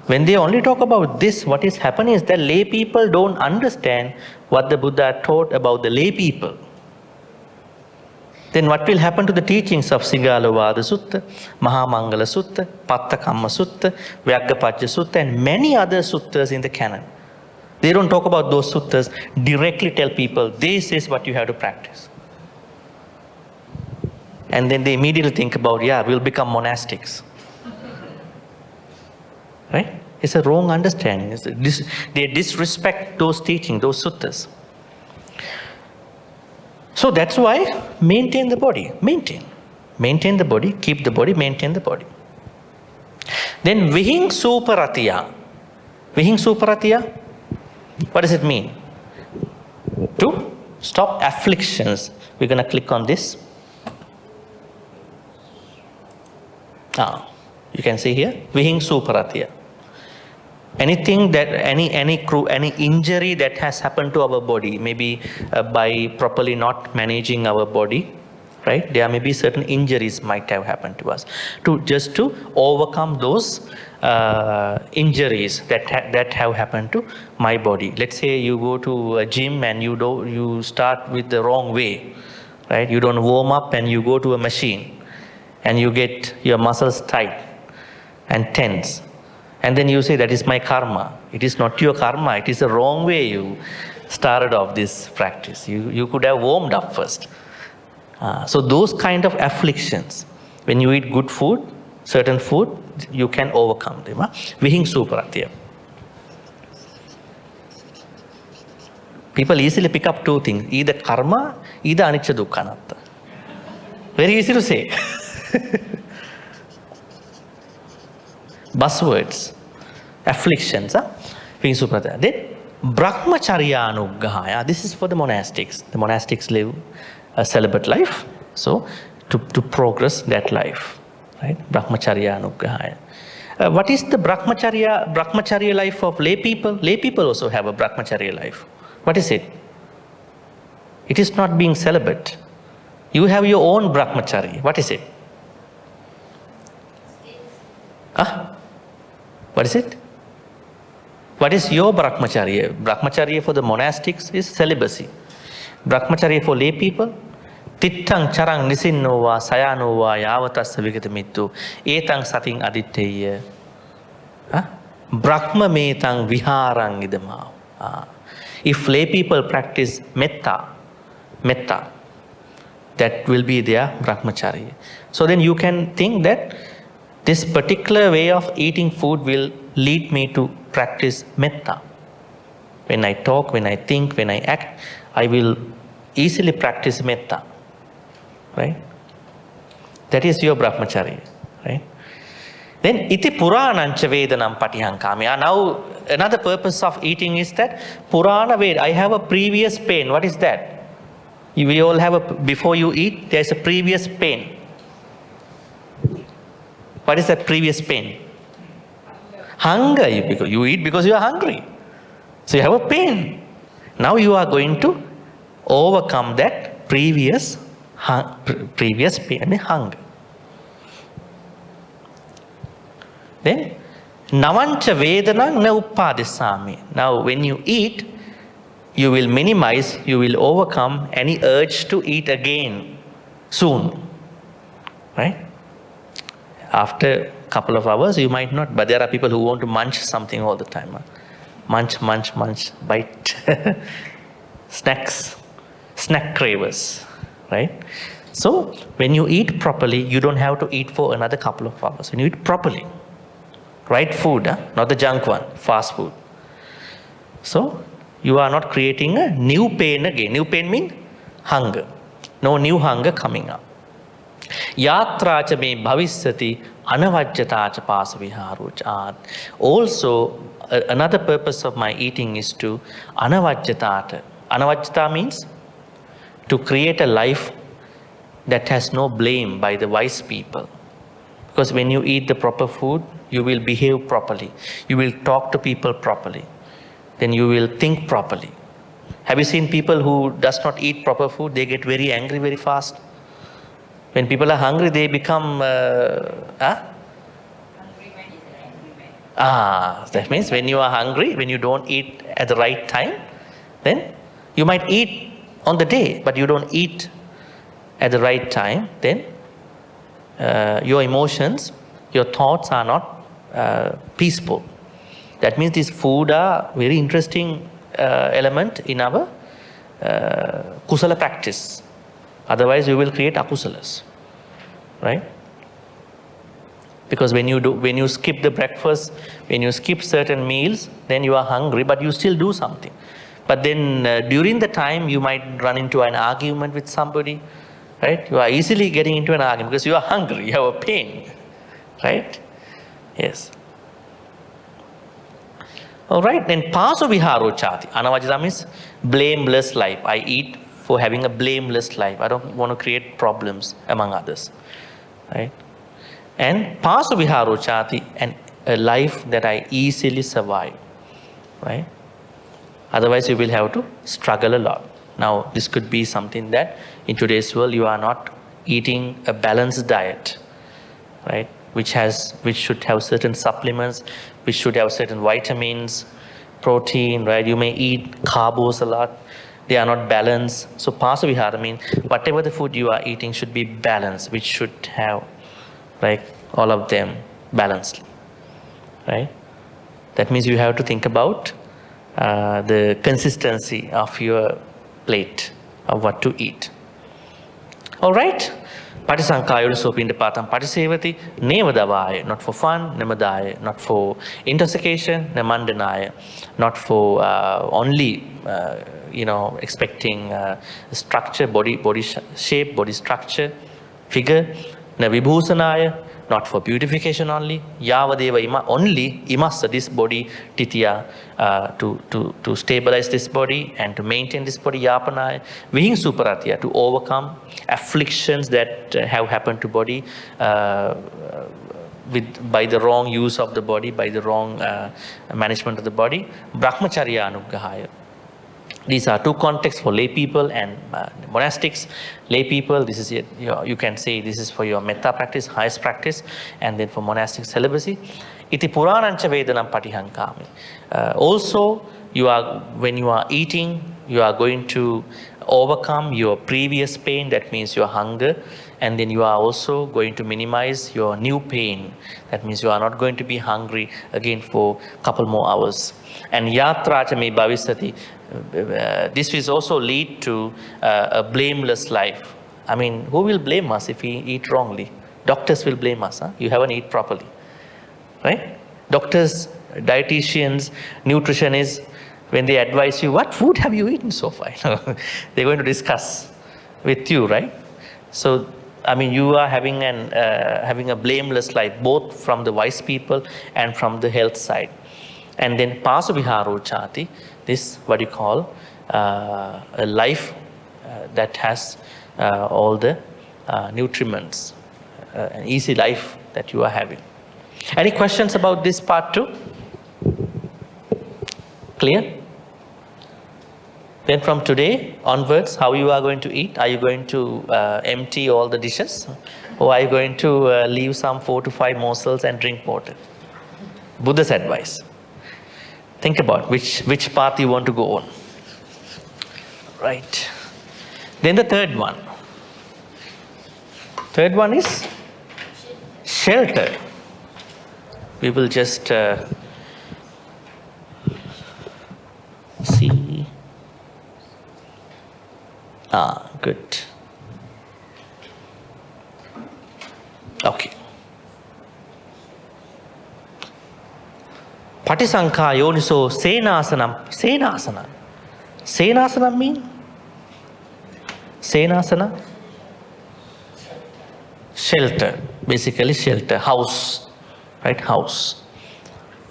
When they only talk about this, what is happening is that lay people don't understand what the Buddha taught about the lay people. Then what will happen to the teachings of Siggalovada Sutta, Mahamangala Sutta, Pattakamma Sutta, Vyaggapajja Sutta, and many other suttas in the canon? They don't talk about those suttas, directly tell people, this is what you have to practice. And then they immediately think about, we'll become monastics. Right? It's a wrong understanding. They disrespect those teachings, those suttas. So that's why maintain the body. Maintain the body, keep the body, maintain the body. Then vihingsuparatiya. Vihingsuparatiya, what does it mean? To stop afflictions. We're going to click on this. You can see here, vihingsuparatiya. Anything that, any injury that has happened to our body, maybe by properly not managing our body, right? There may be certain injuries might have happened to us. Just to overcome those injuries that have happened to my body. Let's say you go to a gym and you start with the wrong way, right? You don't warm up and you go to a machine and you get your muscles tight and tense. And then you say, that is my karma. It is not your karma. It is the wrong way you started off this practice. You could have warmed up first. So those kind of afflictions, when you eat good food, certain food, you can overcome them. Vihingsuparatiya. People easily pick up two things, either karma, either anicca, dukkha, anatta. Very easy to say. Buzzwords, afflictions. Then brahmacharya anuggahaya. This is for the monastics. The monastics live a celibate life. So to progress that life, right? Brahmacharya anuggahaya. What is the brahmacharya life of lay people? Lay people also have a brahmacharya life. What is it? It is not being celibate. You have your own brahmacharya. What is it? What is it? What is your brahmacharya? Brahmacharya for the monastics is celibacy. Brahmacharya for lay people, tittang charang nisinnova sayanova yavatassa vigatamittu etang sating aditteya brahma metang viharang idama. If lay people practice metta, that will be their brahmacharya. So then you can think that this particular way of eating food will lead me to practice metta. When I talk, when I think, when I act, I will easily practice metta. Right? That is your brahmacharya. Right? Then iti puranancha vedanam patihankami. Now another purpose of eating is that purana veda. I have a previous pain. What is that? We all have a, before you eat, there is a previous pain. What is that previous pain? Hunger. You eat because you are hungry. So you have a pain. Now you are going to overcome that previous pain, hunger. Then, navancha vedanam na uppadisami. Now, when you eat, you will minimize, you will overcome any urge to eat again soon. Right? After a couple of hours, you might not, but there are people who want to munch something all the time. Munch, munch, munch, bite. Snacks, snack cravers. Right? So, when you eat properly, you don't have to eat for another couple of hours. When you eat properly, right food, not the junk one, fast food. So, you are not creating a new pain again. New pain means hunger. No new hunger coming up. Yatracha me bhavisyati anavajjatacha pasaviharucha. Also, another purpose of my eating is to anavajjatata. Anavajjata means to create a life that has no blame by the wise people. Because when you eat the proper food, you will behave properly. You will talk to people properly. Then you will think properly. Have you seen people who does not eat proper food? They get very angry very fast. When people are hungry, they become... That means when you are hungry, when you don't eat at the right time, then you might eat on the day, but you don't eat at the right time, then your emotions, your thoughts are not peaceful. That means these food are very interesting element in our kusala practice. Otherwise, you will create akusalas, right? Because when you skip the breakfast, when you skip certain meals, then you are hungry, but you still do something. But then during the time, you might run into an argument with somebody, right? You are easily getting into an argument because you are hungry, you have a pain, right? Yes. All right, then pasaviharo chati. Anavajjata means blameless life. I eat for having a blameless life. I don't want to create problems among others, right? And pasaviharo chati, and a life that I easily survive, right? Otherwise, you will have to struggle a lot. Now, this could be something that in today's world you are not eating a balanced diet, right? Which should have certain supplements, which should have certain vitamins, protein, right? You may eat carbs a lot. They are not balanced. So pasavihara means whatever the food you are eating should be balanced, which should have, like, all of them balanced, right? That means you have to think about the consistency of your plate of what to eat. All right? Patisankaya sopindapatam patisevati nevadavaya, not for fun, nemadaya, not for intoxication, nemandanaya, not for only expecting structure, body shape, body structure, figure, navibhusanaya, not for beautification only, yavadeva ima, only imasa, this body, titiya, to stabilize this body and to maintain this body, yapanaya, vihing suparatya, to overcome afflictions that have happened to body by the wrong use of the body, by the wrong management of the body, brahmacharya anugrahaya. These are two contexts for lay people and monastics. Lay people, this is you can say this is for your metta practice, highest practice, and then for monastic celibacy. Iti puranancha vedanam patihankami. Also, when you are eating, you are going to overcome your previous pain, that means your hunger, and then you are also going to minimize your new pain. That means you are not going to be hungry again for a couple more hours. And yatracha me bhavisati, this will also lead to a blameless life. I mean, who will blame us if we eat wrongly? Doctors will blame us. You haven't eaten properly, right? Doctors, dietitians, nutritionists, when they advise you, what food have you eaten so far? They're going to discuss with you, right? So I mean, you are having a blameless life, both from the wise people and from the health side. And then Pasaviharo Chati, this what you call a life that has all the nutriments, an easy life that you are having. Any questions about this part too? Clear? Then from today onwards, how you are going to eat? Are you going to empty all the dishes? Or are you going to leave some 4 to 5 morsels and drink water? Buddha's advice. Think about which path you want to go on. Right. Then the third one. Third one is shelter. We will just see. Good. Okay. Patisankha yoniso senasanam. Senasana. Senasana mean? Senasana? Shelter. Basically shelter. House. Right? House.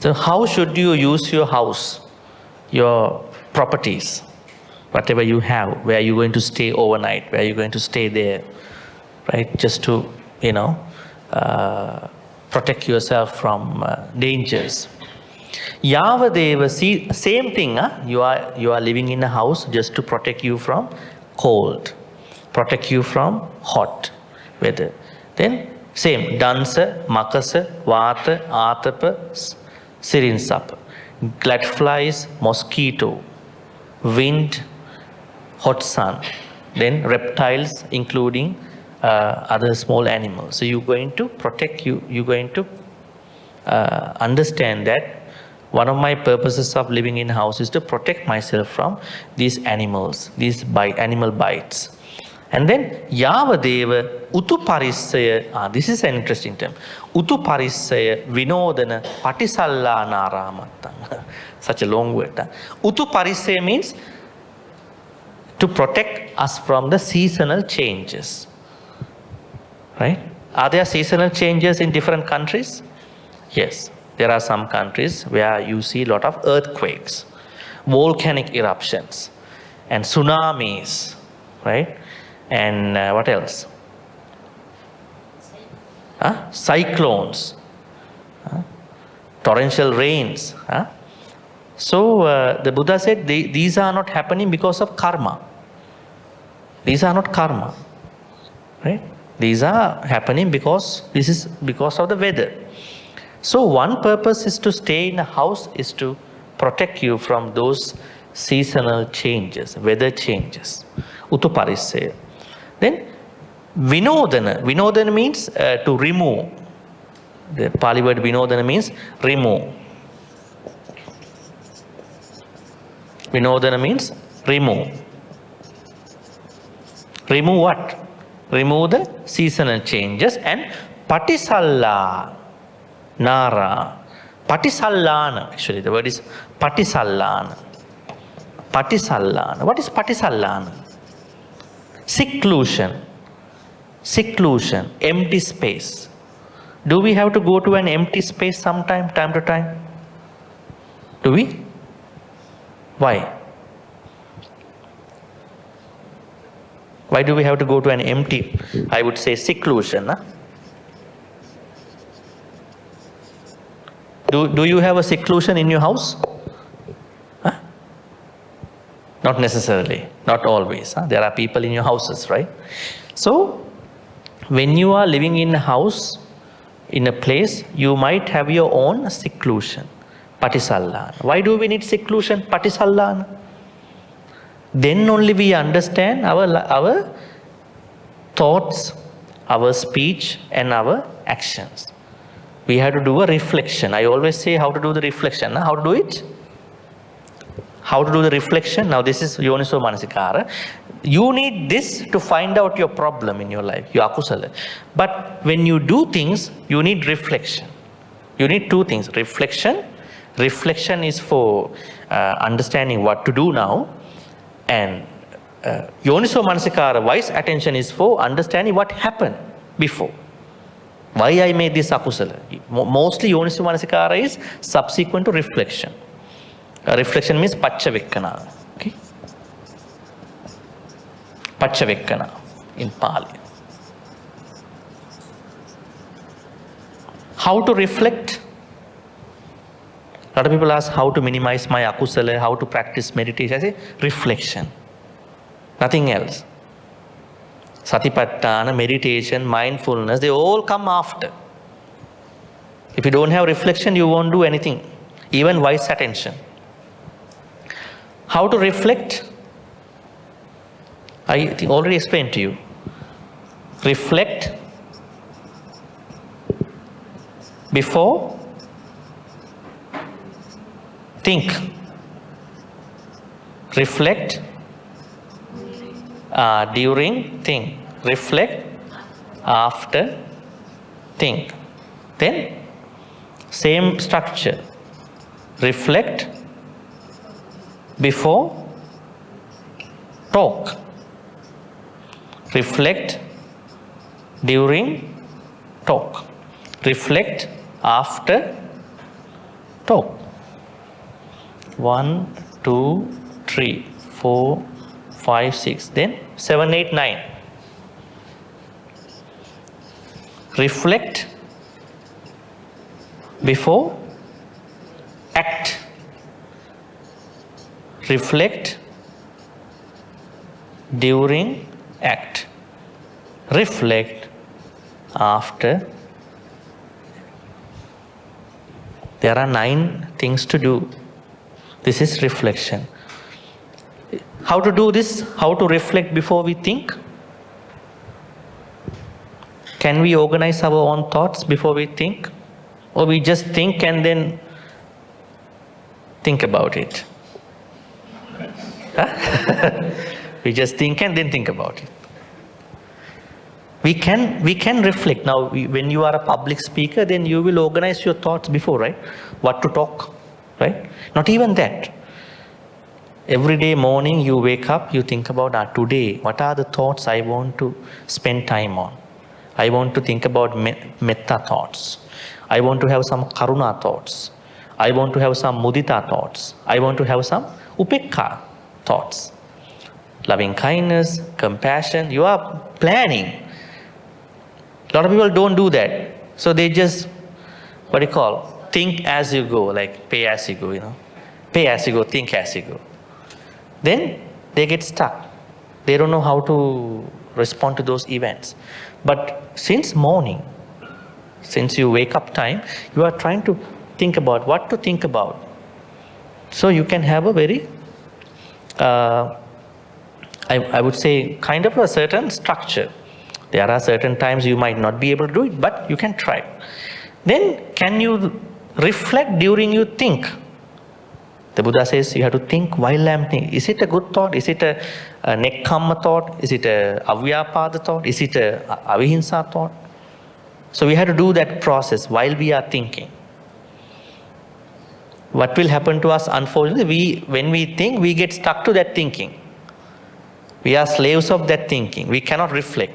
So how should you use your house? Your properties? Whatever you have, where you're going to stay overnight, where you're going to stay there, right? Just to, protect yourself from dangers. Yavadeva, see, same thing, you are living in a house just to protect you from cold, protect you from hot weather. Then same, dansa, makasa, vata, atapa, sirinsapa, gladflies, mosquito, wind, hot sun, then reptiles, including other small animals. So you're going to protect you're going to understand that one of my purposes of living in a house is to protect myself from these animals, these animal bites. And then Yavadeva Utuparissaya, this is an interesting term. Utuparissaya Vinodana Patisallanaramattang. Such a long word. Utuparissaya means to protect us from the seasonal changes. Right? Are there seasonal changes in different countries? Yes. There are some countries where you see a lot of earthquakes, volcanic eruptions, and tsunamis, right? And what else? Cyclones, torrential rains. So the Buddha said these are not happening because of karma. These are not karma, right? These are happening because this is because of the weather. So one purpose is to stay in a house is to protect you from those seasonal changes, weather changes. Utuparissaya. Then vinodana. Vinodana means to remove. The Pali word vinodana means remove. Vinodana means remove. Remove what? Remove the seasonal changes. And patisalla nara. Patisallana. Actually, the word is patisallana. Patisallana. What is patisallana? Seclusion. Seclusion. Empty space. Do we have to go to an empty space time to time? Do we? Why? Why do we have to go to an empty, I would say, seclusion? Do you have a seclusion in your house? Not necessarily, not always. There are people in your houses, right? So, when you are living in a house, in a place, you might have your own seclusion. Patisallana. Why do we need seclusion? Patisallana. Then only we understand our thoughts, our speech, and our actions. We have to do a reflection. I always say how to do the reflection. How to do it? How to do the reflection? Now this is Yoniso Manasikara. You need this to find out your problem in your life, your akusala. But when you do things, you need reflection. You need two things. Reflection. Reflection is for understanding what to do now. And Yoniso Manasikara, wise attention is for understanding what happened before. Why I made this akusala. Mostly Yoniso Manasikara is subsequent to reflection. Reflection means Pachavekkana. Okay? Pachavekkana in Pali. How to reflect? A lot of people ask how to minimize my akusala, how to practice meditation. I say reflection. Nothing else. Satipatthana, meditation, mindfulness, they all come after. If you don't have reflection, you won't do anything. Even wise attention. How to reflect? I already explained to you. Reflect before think. Reflect during think. Reflect after think. Then same structure. Reflect before talk. Reflect during talk. Reflect after talk. 1, 2, 3, 4, 5, 6. Then 7, 8, 9. Reflect before act. Reflect during act. Reflect after. There are 9 things to do. This is reflection. How to do this? How to reflect before we think? Can we organize our own thoughts before we think? Or we just think and then think about it? We just think and then think about it. We can reflect. Now, when you are a public speaker, then you will organize your thoughts before, right? What to talk, right? Not even that. Every day morning you wake up, you think about today, what are the thoughts I want to spend time on? I want to think about metta thoughts. I want to have some karuna thoughts. I want to have some mudita thoughts. I want to have some upekka thoughts. Loving kindness, compassion. You are planning. A lot of people don't do that. So they just, think as you go, like pay as you go, you know. Pay as you go, think as you go. Then they get stuck. They don't know how to respond to those events. But since morning, since you wake up time, you are trying to think about what to think about. So you can have a very, I would say, kind of a certain structure. There are certain times you might not be able to do it, but you can try. Then can you reflect during you think? The Buddha says you have to think while I'm thinking. Is it a good thought? Is it a nekkhamma thought? Is it a avyapada thought? Is it a avihimsa thought? So we have to do that process while we are thinking. What will happen to us, unfortunately, when we think, we get stuck to that thinking. We are slaves of that thinking. We cannot reflect.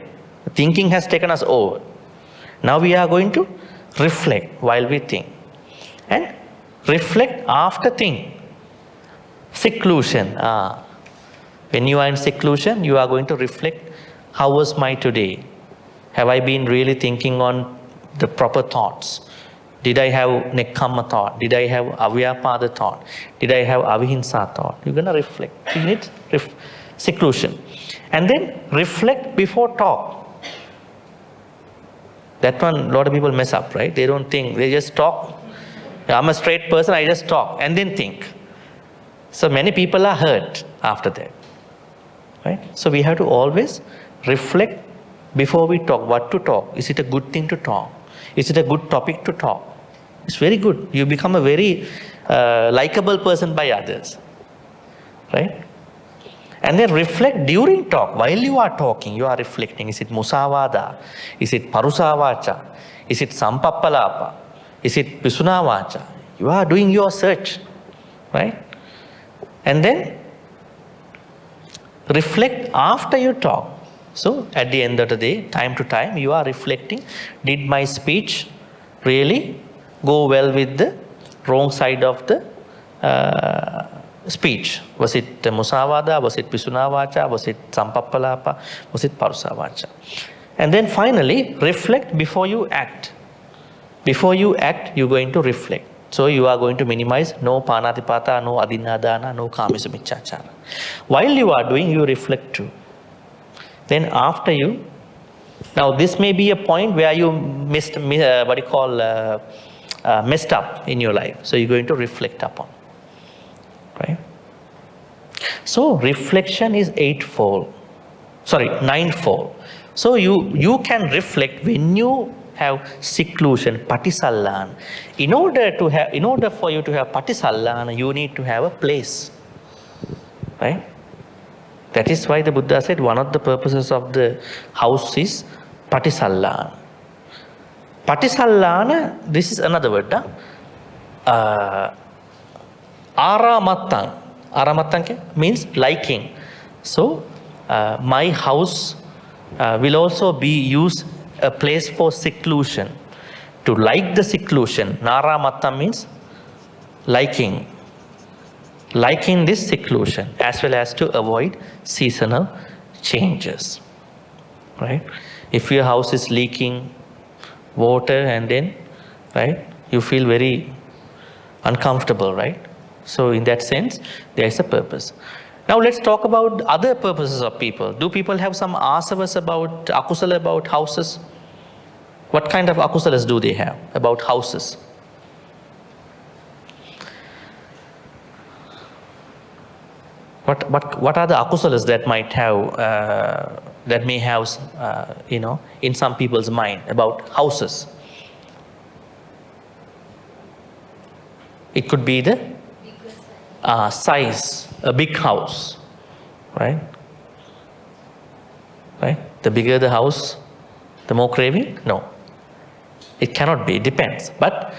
Thinking has taken us over. Now we are going to reflect while we think. And reflect after think. Seclusion. When you are in seclusion, you are going to reflect, how was my today? Have I been really thinking on the proper thoughts? Did I have nekkhamma thought? Did I have avyapada thought? Did I have avihimsa thought? You're going to reflect. You need seclusion. And then reflect before talk. That one, a lot of people mess up, right? They don't think, they just talk. I'm a straight person, I just talk and then think. So many people are hurt after that, right? So we have to always reflect before we talk. What to talk? Is it a good thing to talk? Is it a good topic to talk? It's very good. You become a very likable person by others, right? And then reflect during talk. While you are talking, you are reflecting. Is it musavada? Is it parusavacha? Is it sampappalapa? Is it pisunavacha? You are doing your search, right? And then reflect after you talk. So at the end of the day, time to time, you are reflecting, did my speech really go well with the wrong side of the speech? Was it musavada? Was it pisunavacha? Was it sampappalapa? Was it parusavacha? And then finally, reflect before you act. Before you act, you're going to reflect. So you are going to minimize no panatipata, no adinadana, no kamisumichachara. While you are doing, you reflect too. Then after you, now this may be a point where you messed up in your life. So you're going to reflect upon, right? So reflection is ninefold. So you can reflect when you have seclusion, patisallan. In order for you to have patisallan, you need to have a place, right? That is why the Buddha said one of the purposes of the house is patisallana. Patisallana, this is another word. Aramattang. Aramattang means liking. So my house will also be used a place for seclusion. To like the seclusion, Naramattam means liking. Liking this seclusion as well as to avoid seasonal changes, right? If your house is leaking water and then, right, you feel very uncomfortable, right? So in that sense, there is a purpose. Now let's talk about other purposes of people. Do people have some asavas about, akusala about houses? What kind of akusalas do they have about houses? What are the akusalas that might have, that may have, in some people's mind about houses? It could be the size, a big house, right? Right? The bigger the house, the more craving? No. It cannot be, it depends. But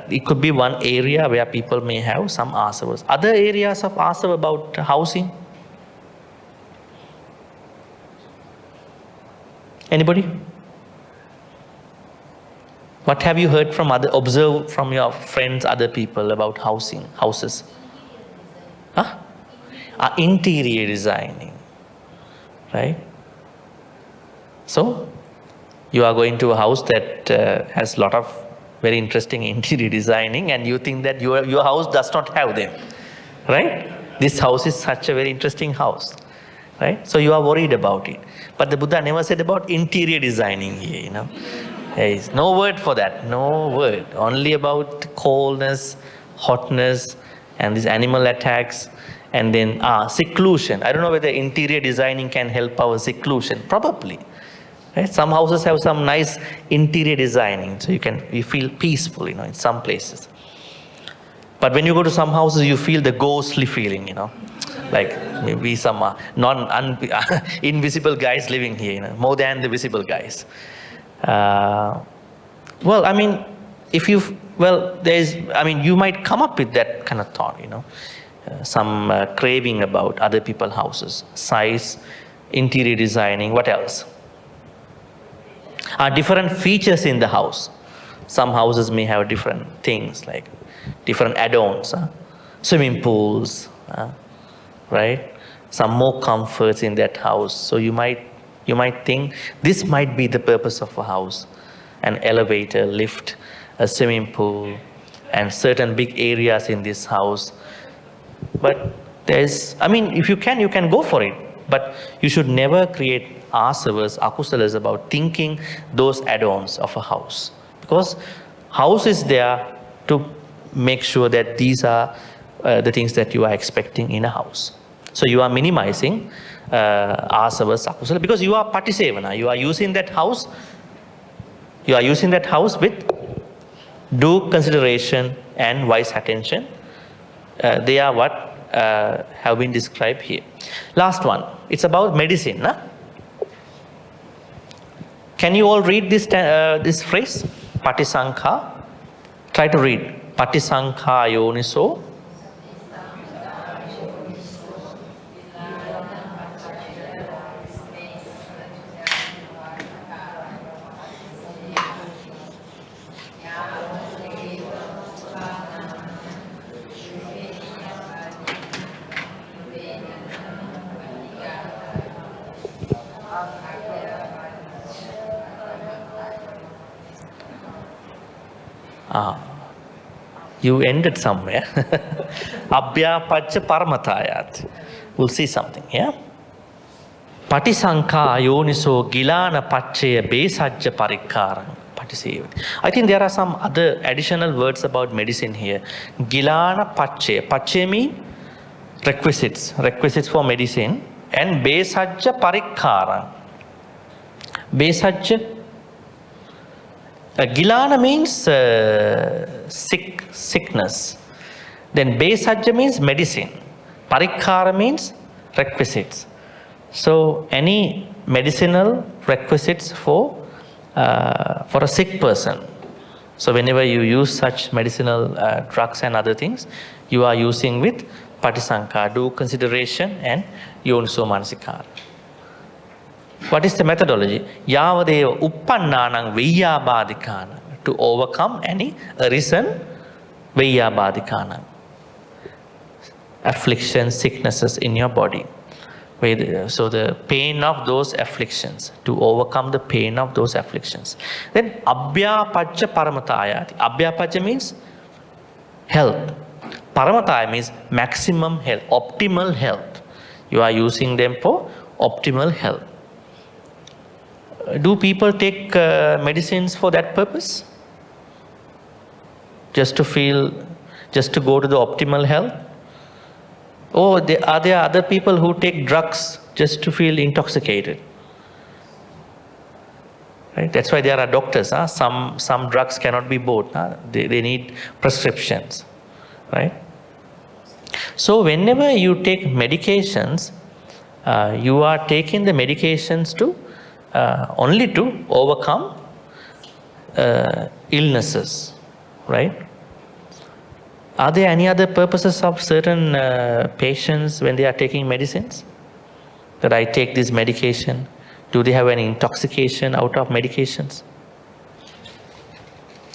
it could be one area where people may have some asavas. Other areas of asava about housing? Anybody? What have you heard from observed from your friends, other people about housing, houses? Huh? Interior designing, right? So, you are going to a house that has a lot of very interesting interior designing, and you think that your house does not have them, right? This house is such a very interesting house, right? So you are worried about it. But the Buddha never said about interior designing here, There is no word for that, no word. Only about coldness, hotness, and these animal attacks, and then seclusion. I don't know whether interior designing can help our seclusion. Probably. Right? Some houses have some nice interior designing, so you feel peaceful, in some places. But when you go to some houses, you feel the ghostly feeling, like maybe some invisible guys living here, more than the visible guys. Well, I mean, you might come up with that kind of thought, some craving about other people's houses, size, interior designing, what else? Different features in the house. Some houses may have different things, like different add-ons, swimming pools, right? Some more comforts in that house. So you might think this might be the purpose of a house: an elevator, lift, a swimming pool, and certain big areas in this house. But if you can go for it. But you should never create asavas, akusalas about thinking those add-ons of a house. Because house is there to make sure that these are the things that you are expecting in a house. So you are minimizing asavas, akusalas, because you are patisevana. You are using that house. You are using that house with due consideration and wise attention. They are what have been described here. Last one. It's about medicine. Can you all read this phrase? Patisankha. Try to read. Patisankha yoniso. You ended somewhere. Abhyapajja paramatayati. We'll see something here. Patisankha yoniso gilana pacchaya besajja parikkarang patisevati. I think there are some other additional words about medicine here. Gilana pacchaya. Pacchaya means requisites for medicine. And besajja parikkarang. Besajja. Gilana means sickness. Then besajja means medicine. Parikkara means requisites. So any medicinal requisites for a sick person. So whenever you use such medicinal drugs and other things, you are using with patisankha, due consideration, and yoniso manasikara. What is the methodology? Yavadeva uppannanang veyyabadikana. To overcome any arisen veyyabadikana. Afflictions, sicknesses in your body. So the pain of those afflictions. To overcome the pain of those afflictions. Then abhyapajja paramatayati. Abhyapajja means health. Paramataya means maximum health, optimal health. You are using them for optimal health. Do people take medicines for that purpose? Just to go to the optimal health? Or are there other people who take drugs just to feel intoxicated? Right? That's why there are doctors. Some drugs cannot be bought. They need prescriptions. Right? So whenever you take medications, you are taking the medications to only to overcome illnesses, right? Are there any other purposes of certain patients when they are taking medicines? That I take this medication, do they have any intoxication out of medications?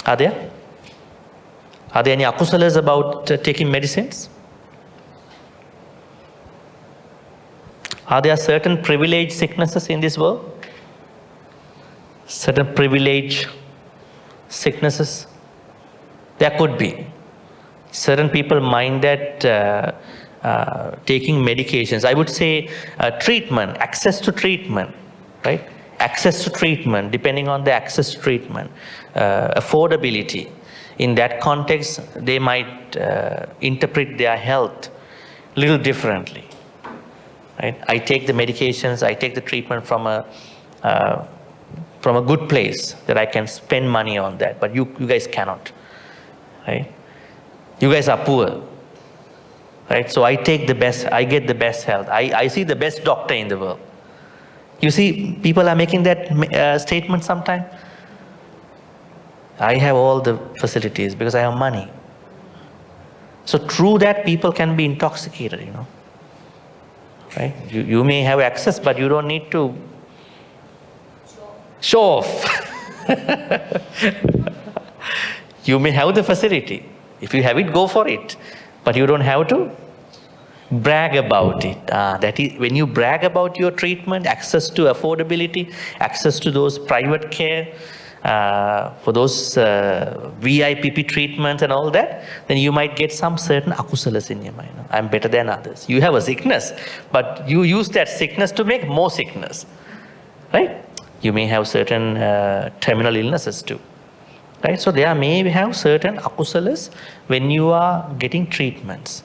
Are there? Are there any akusalas about taking medicines? Are there certain privileged sicknesses in this world? Certain privilege sicknesses? There could be. Certain people mind that taking medications, I would say treatment, access to treatment, right? Access to treatment, depending on the access to treatment, affordability. In that context, they might interpret their health a little differently. Right? I take the medications, I take the treatment from a good place that I can spend money on that, but you guys cannot, right? You guys are poor, right? So I take the best, I get the best health. I see the best doctor in the world. You see, people are making that statement sometimes. I have all the facilities because I have money. So through that, people can be intoxicated, you know. Right? You may have access, but you don't need to show off. You may have the facility. If you have it, go for it. But you don't have to brag about it. That is, when you brag about your treatment, access to affordability, access to those private care, for those VIPP treatments and all that, then you might get some certain akusalas in your mind. I'm better than others. You have a sickness, but you use that sickness to make more sickness. Right? You may have certain terminal illnesses too. Right? So there may have certain akusalas when you are getting treatments.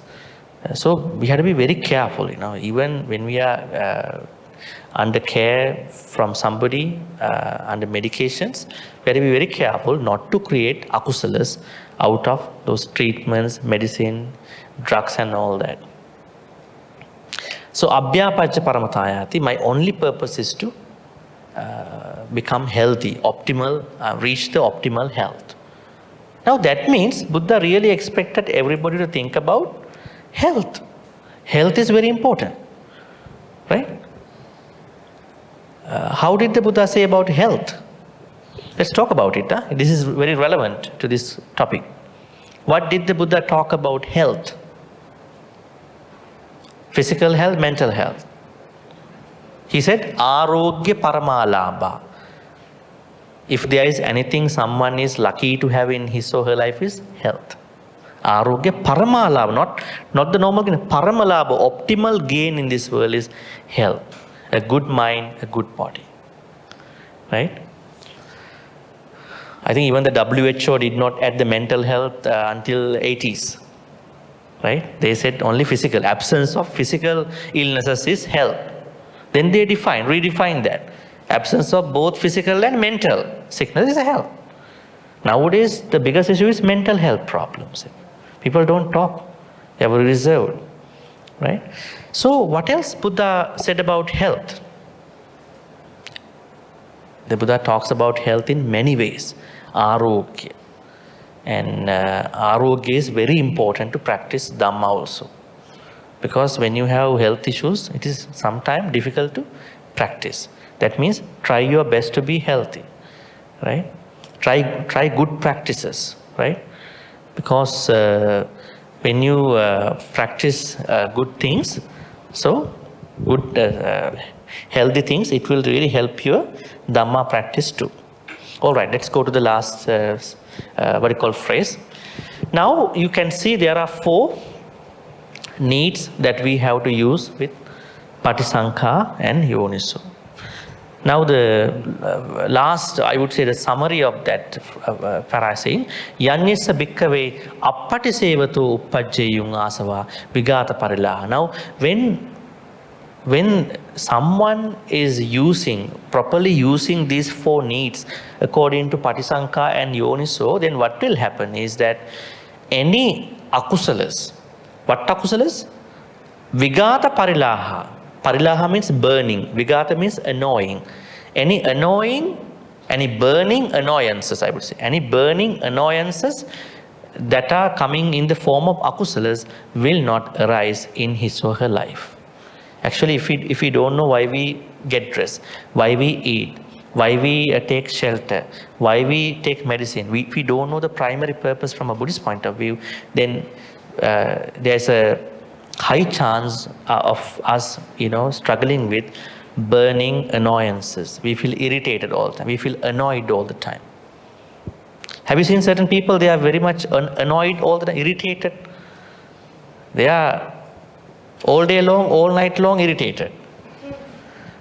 So we have to be very careful, you know, even when we are under care from somebody, under medications, we have to be very careful not to create akusalas out of those treatments, medicine, drugs and all that. So abhyapajja paramatayati, my only purpose is to become healthy, optimal, reach the optimal health. Now that means Buddha really expected everybody to think about health. Health is very important, right? How did the Buddha say about health? Let's talk about it. This is very relevant to this topic. What did the Buddha talk about health? Physical health, mental health. He said, Arogya Paramalabha. if there is anything someone is lucky to have in his or her life is health. Arogya paramalabha, not the normal gain. Paramalabha, optimal gain in this world is health. A good mind, a good body. Right? I think even the WHO did not add the mental health until 80s. Right? They said only physical. Absence of physical illnesses is health. Then they redefine that. Absence of both physical and mental sickness is health. Nowadays, the biggest issue is mental health problems. People don't talk. They are reserved. Right? So, what else Buddha said about health? The Buddha talks about health in many ways. Arogya. And arogya is very important to practice Dhamma also. Because when you have health issues, it is sometimes difficult to practice. That means try your best to be healthy. Right? Try good practices. Right? Because when you practice good things, so good healthy things, it will really help your Dhamma practice too. Alright, let's go to the last what you call phrase. Now you can see there are 4 needs that we have to use with Patisankha and Yoniso. Now the last, I would say the summary of that para saying, Yanyesa bhikkave appatisevato uppajjeyung asava vigata parilaha. Now when someone is properly using these 4 needs according to Patisankha and Yoniso, then what will happen is that any akusalas, what akusalas? Vigata parilaha. Parilaha means burning. Vigata means annoying. Any burning annoyances, I would say. Any burning annoyances that are coming in the form of akusalas will not arise in his or her life. Actually, if we don't know why we get dressed, why we eat, why we take shelter, why we take medicine, if we don't know the primary purpose from a Buddhist point of view, then there's a high chance of us, struggling with burning annoyances. We feel irritated all the time. We feel annoyed all the time. Have you seen certain people? They are very much annoyed all the time, irritated. They are all day long, all night long irritated.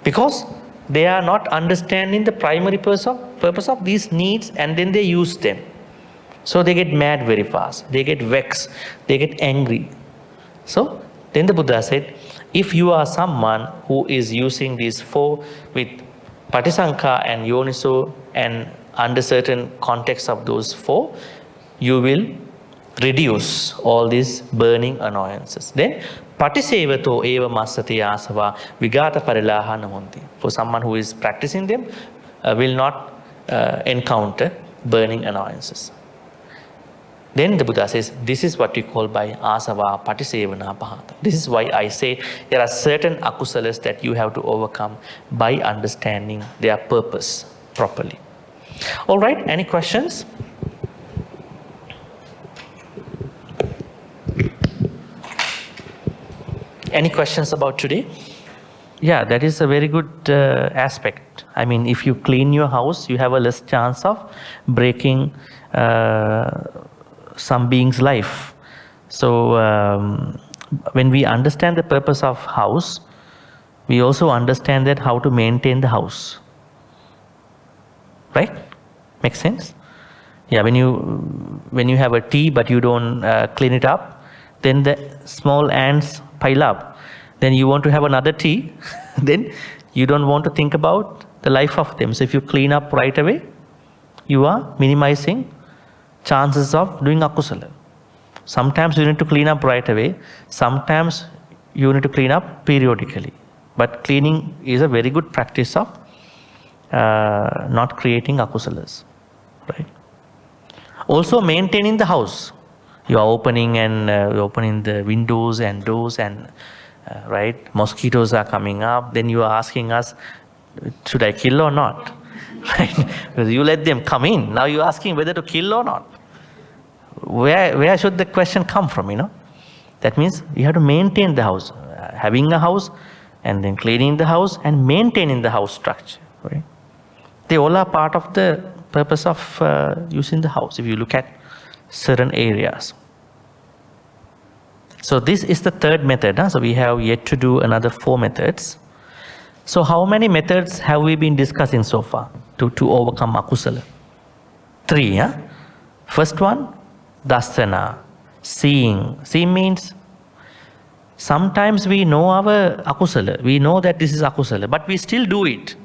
Because they are not understanding the primary purpose of these needs, and then they use them. So they get mad very fast. They get vexed. They get angry. So then the Buddha said, if you are someone who is using these 4 with Patisankha and Yoniso, and under certain context of those 4, you will reduce all these burning annoyances. Then Patisevato eva masati asava vigata parilaha namonti. For someone who is practicing them, will not encounter burning annoyances. Then the Buddha says, this is what we call by Asava Patisevana Pahatabba. This is why I say there are certain akusalas that you have to overcome by understanding their purpose properly. Alright, any questions? Any questions about today? Yeah, that is a very good aspect. I mean, if you clean your house, you have a less chance of breaking some being's life. So when we understand the purpose of house, we also understand that how to maintain the house. Right? Makes sense? Yeah, when you have a tea but you don't clean it up, then the small ants pile up. Then you want to have another tea, then you don't want to think about the life of them. So if you clean up right away, you are minimizing chances of doing akusala. Sometimes you need to clean up right away. Sometimes you need to clean up periodically. But cleaning is a very good practice of not creating akusalas. Right? Also maintaining the house. You are opening the windows and doors, and right, mosquitoes are coming up. Then you are asking us, should I kill or not? Right? Because you let them come in. Now you are asking whether to kill or not. Where should the question come from? That means you have to maintain the house. Having a house, and then cleaning the house and maintaining the house structure. Right? They all are part of the purpose of using the house, if you look at certain areas. So this is the third method. So we have yet to do another 4 methods. So how many methods have we been discussing so far to overcome akusala? 3. First one, dasana, seeing. Seeing means sometimes we know our akusala. We know that this is akusala, but we still do it.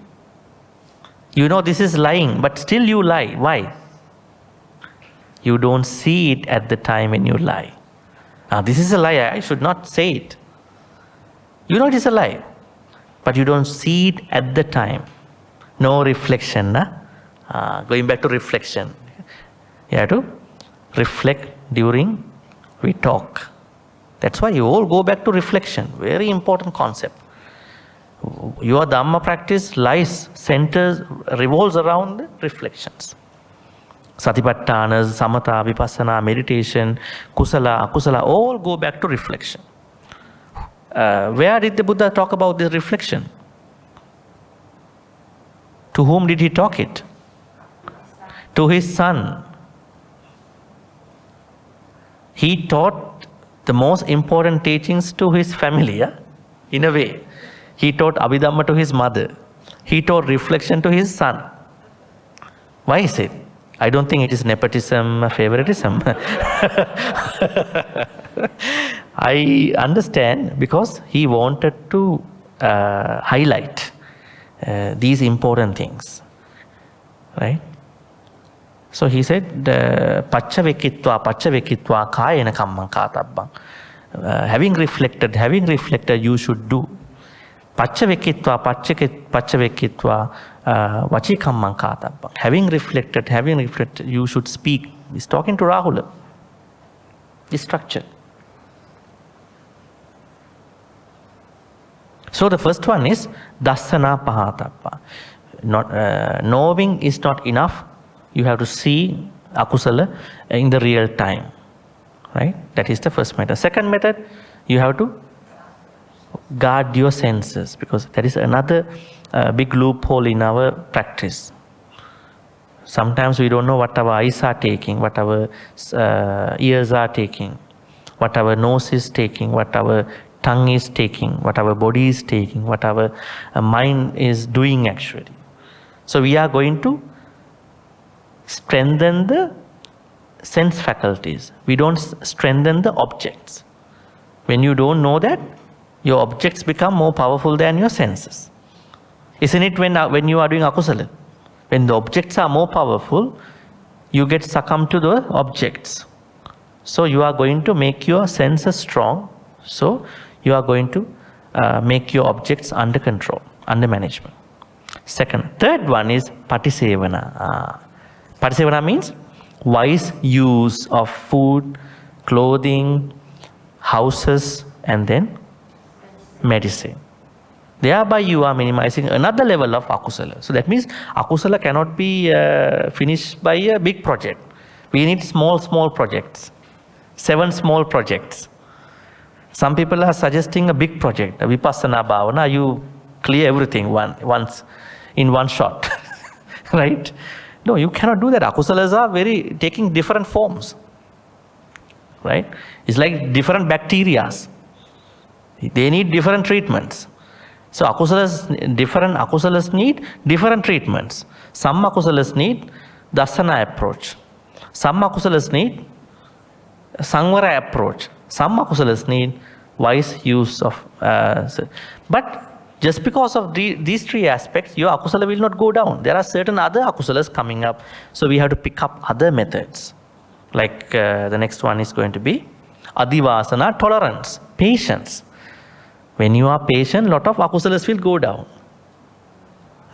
You know this is lying, but still you lie. Why? You don't see it at the time when you lie. This is a lie, I should not say it. You know it is a lie, but you don't see it at the time. No reflection. Going back to reflection. You have to reflect during we talk. That's why you all go back to reflection. Very important concept. Your Dhamma practice revolves around the reflections. Satipatthana, samatha, vipassana, meditation, kusala, akusala, all go back to reflection. Where did the Buddha talk about this reflection? To whom did he talk it? To his son. He taught the most important teachings to his family, in a way. He taught Abhidhamma to his mother. He taught reflection to his son. Why is it? I don't think it is nepotism, favoritism. I understand because he wanted to highlight these important things. Right? So he said, Paccavekitva kayena kammang katabbang. Having reflected, you should do. Paccavekitva vachikammang katabbang. Having reflected, you should speak. He's talking to Rahula. This structure. So the first one is Dassana Pahatabba. Knowing is not enough. You have to see akusala in the real time. Right? That is the first method. Second method, you have to guard your senses, because that is another big loophole in our practice. Sometimes we don't know what our eyes are taking, what our ears are taking, what our nose is taking, what our tongue is taking, what our body is taking, what our mind is doing actually. So we are going to strengthen the sense faculties. We don't strengthen the objects. When you don't know that, your objects become more powerful than your senses. Isn't it when you are doing akusala? When the objects are more powerful, you get succumbed to the objects. So you are going to make your senses strong. So you are going to make your objects under control, under management. Third one is Patisevana. Patisevana means wise use of food, clothing, houses, and then medicine. Thereby you are minimizing another level of akusala. So that means akusala cannot be finished by a big project. We need small projects. 7 small projects. Some people are suggesting a big project, a vipassana bhavana. You clear everything once in one shot. Right? No, you cannot do that. Akusalas are taking different forms. Right? It's like different bacterias. They need different treatments. So different akusalas need different treatments. Some akusalas need dasana approach. Some akusalas need sangvara approach. Some akusalas need wise use of. But just because of these 3 aspects, your akusala will not go down. There are certain other akusalas coming up. So we have to pick up other methods. Like the next one is going to be adivasana, tolerance, patience. When you are patient, lot of akusalas will go down.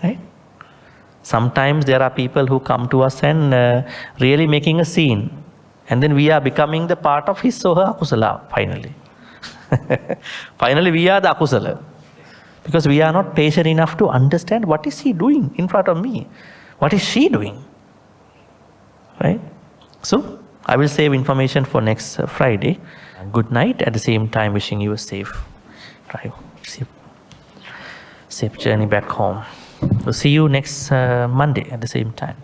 Right? Sometimes there are people who come to us and really making a scene. And then we are becoming the part of his or her akusala finally. Finally we are the akusala. Because we are not patient enough to understand what is he doing in front of me. What is she doing? Right? So I will save information for next Friday. Good night. At the same time, wishing you a safe drive, safe journey back home. We'll see you next Monday at the same time.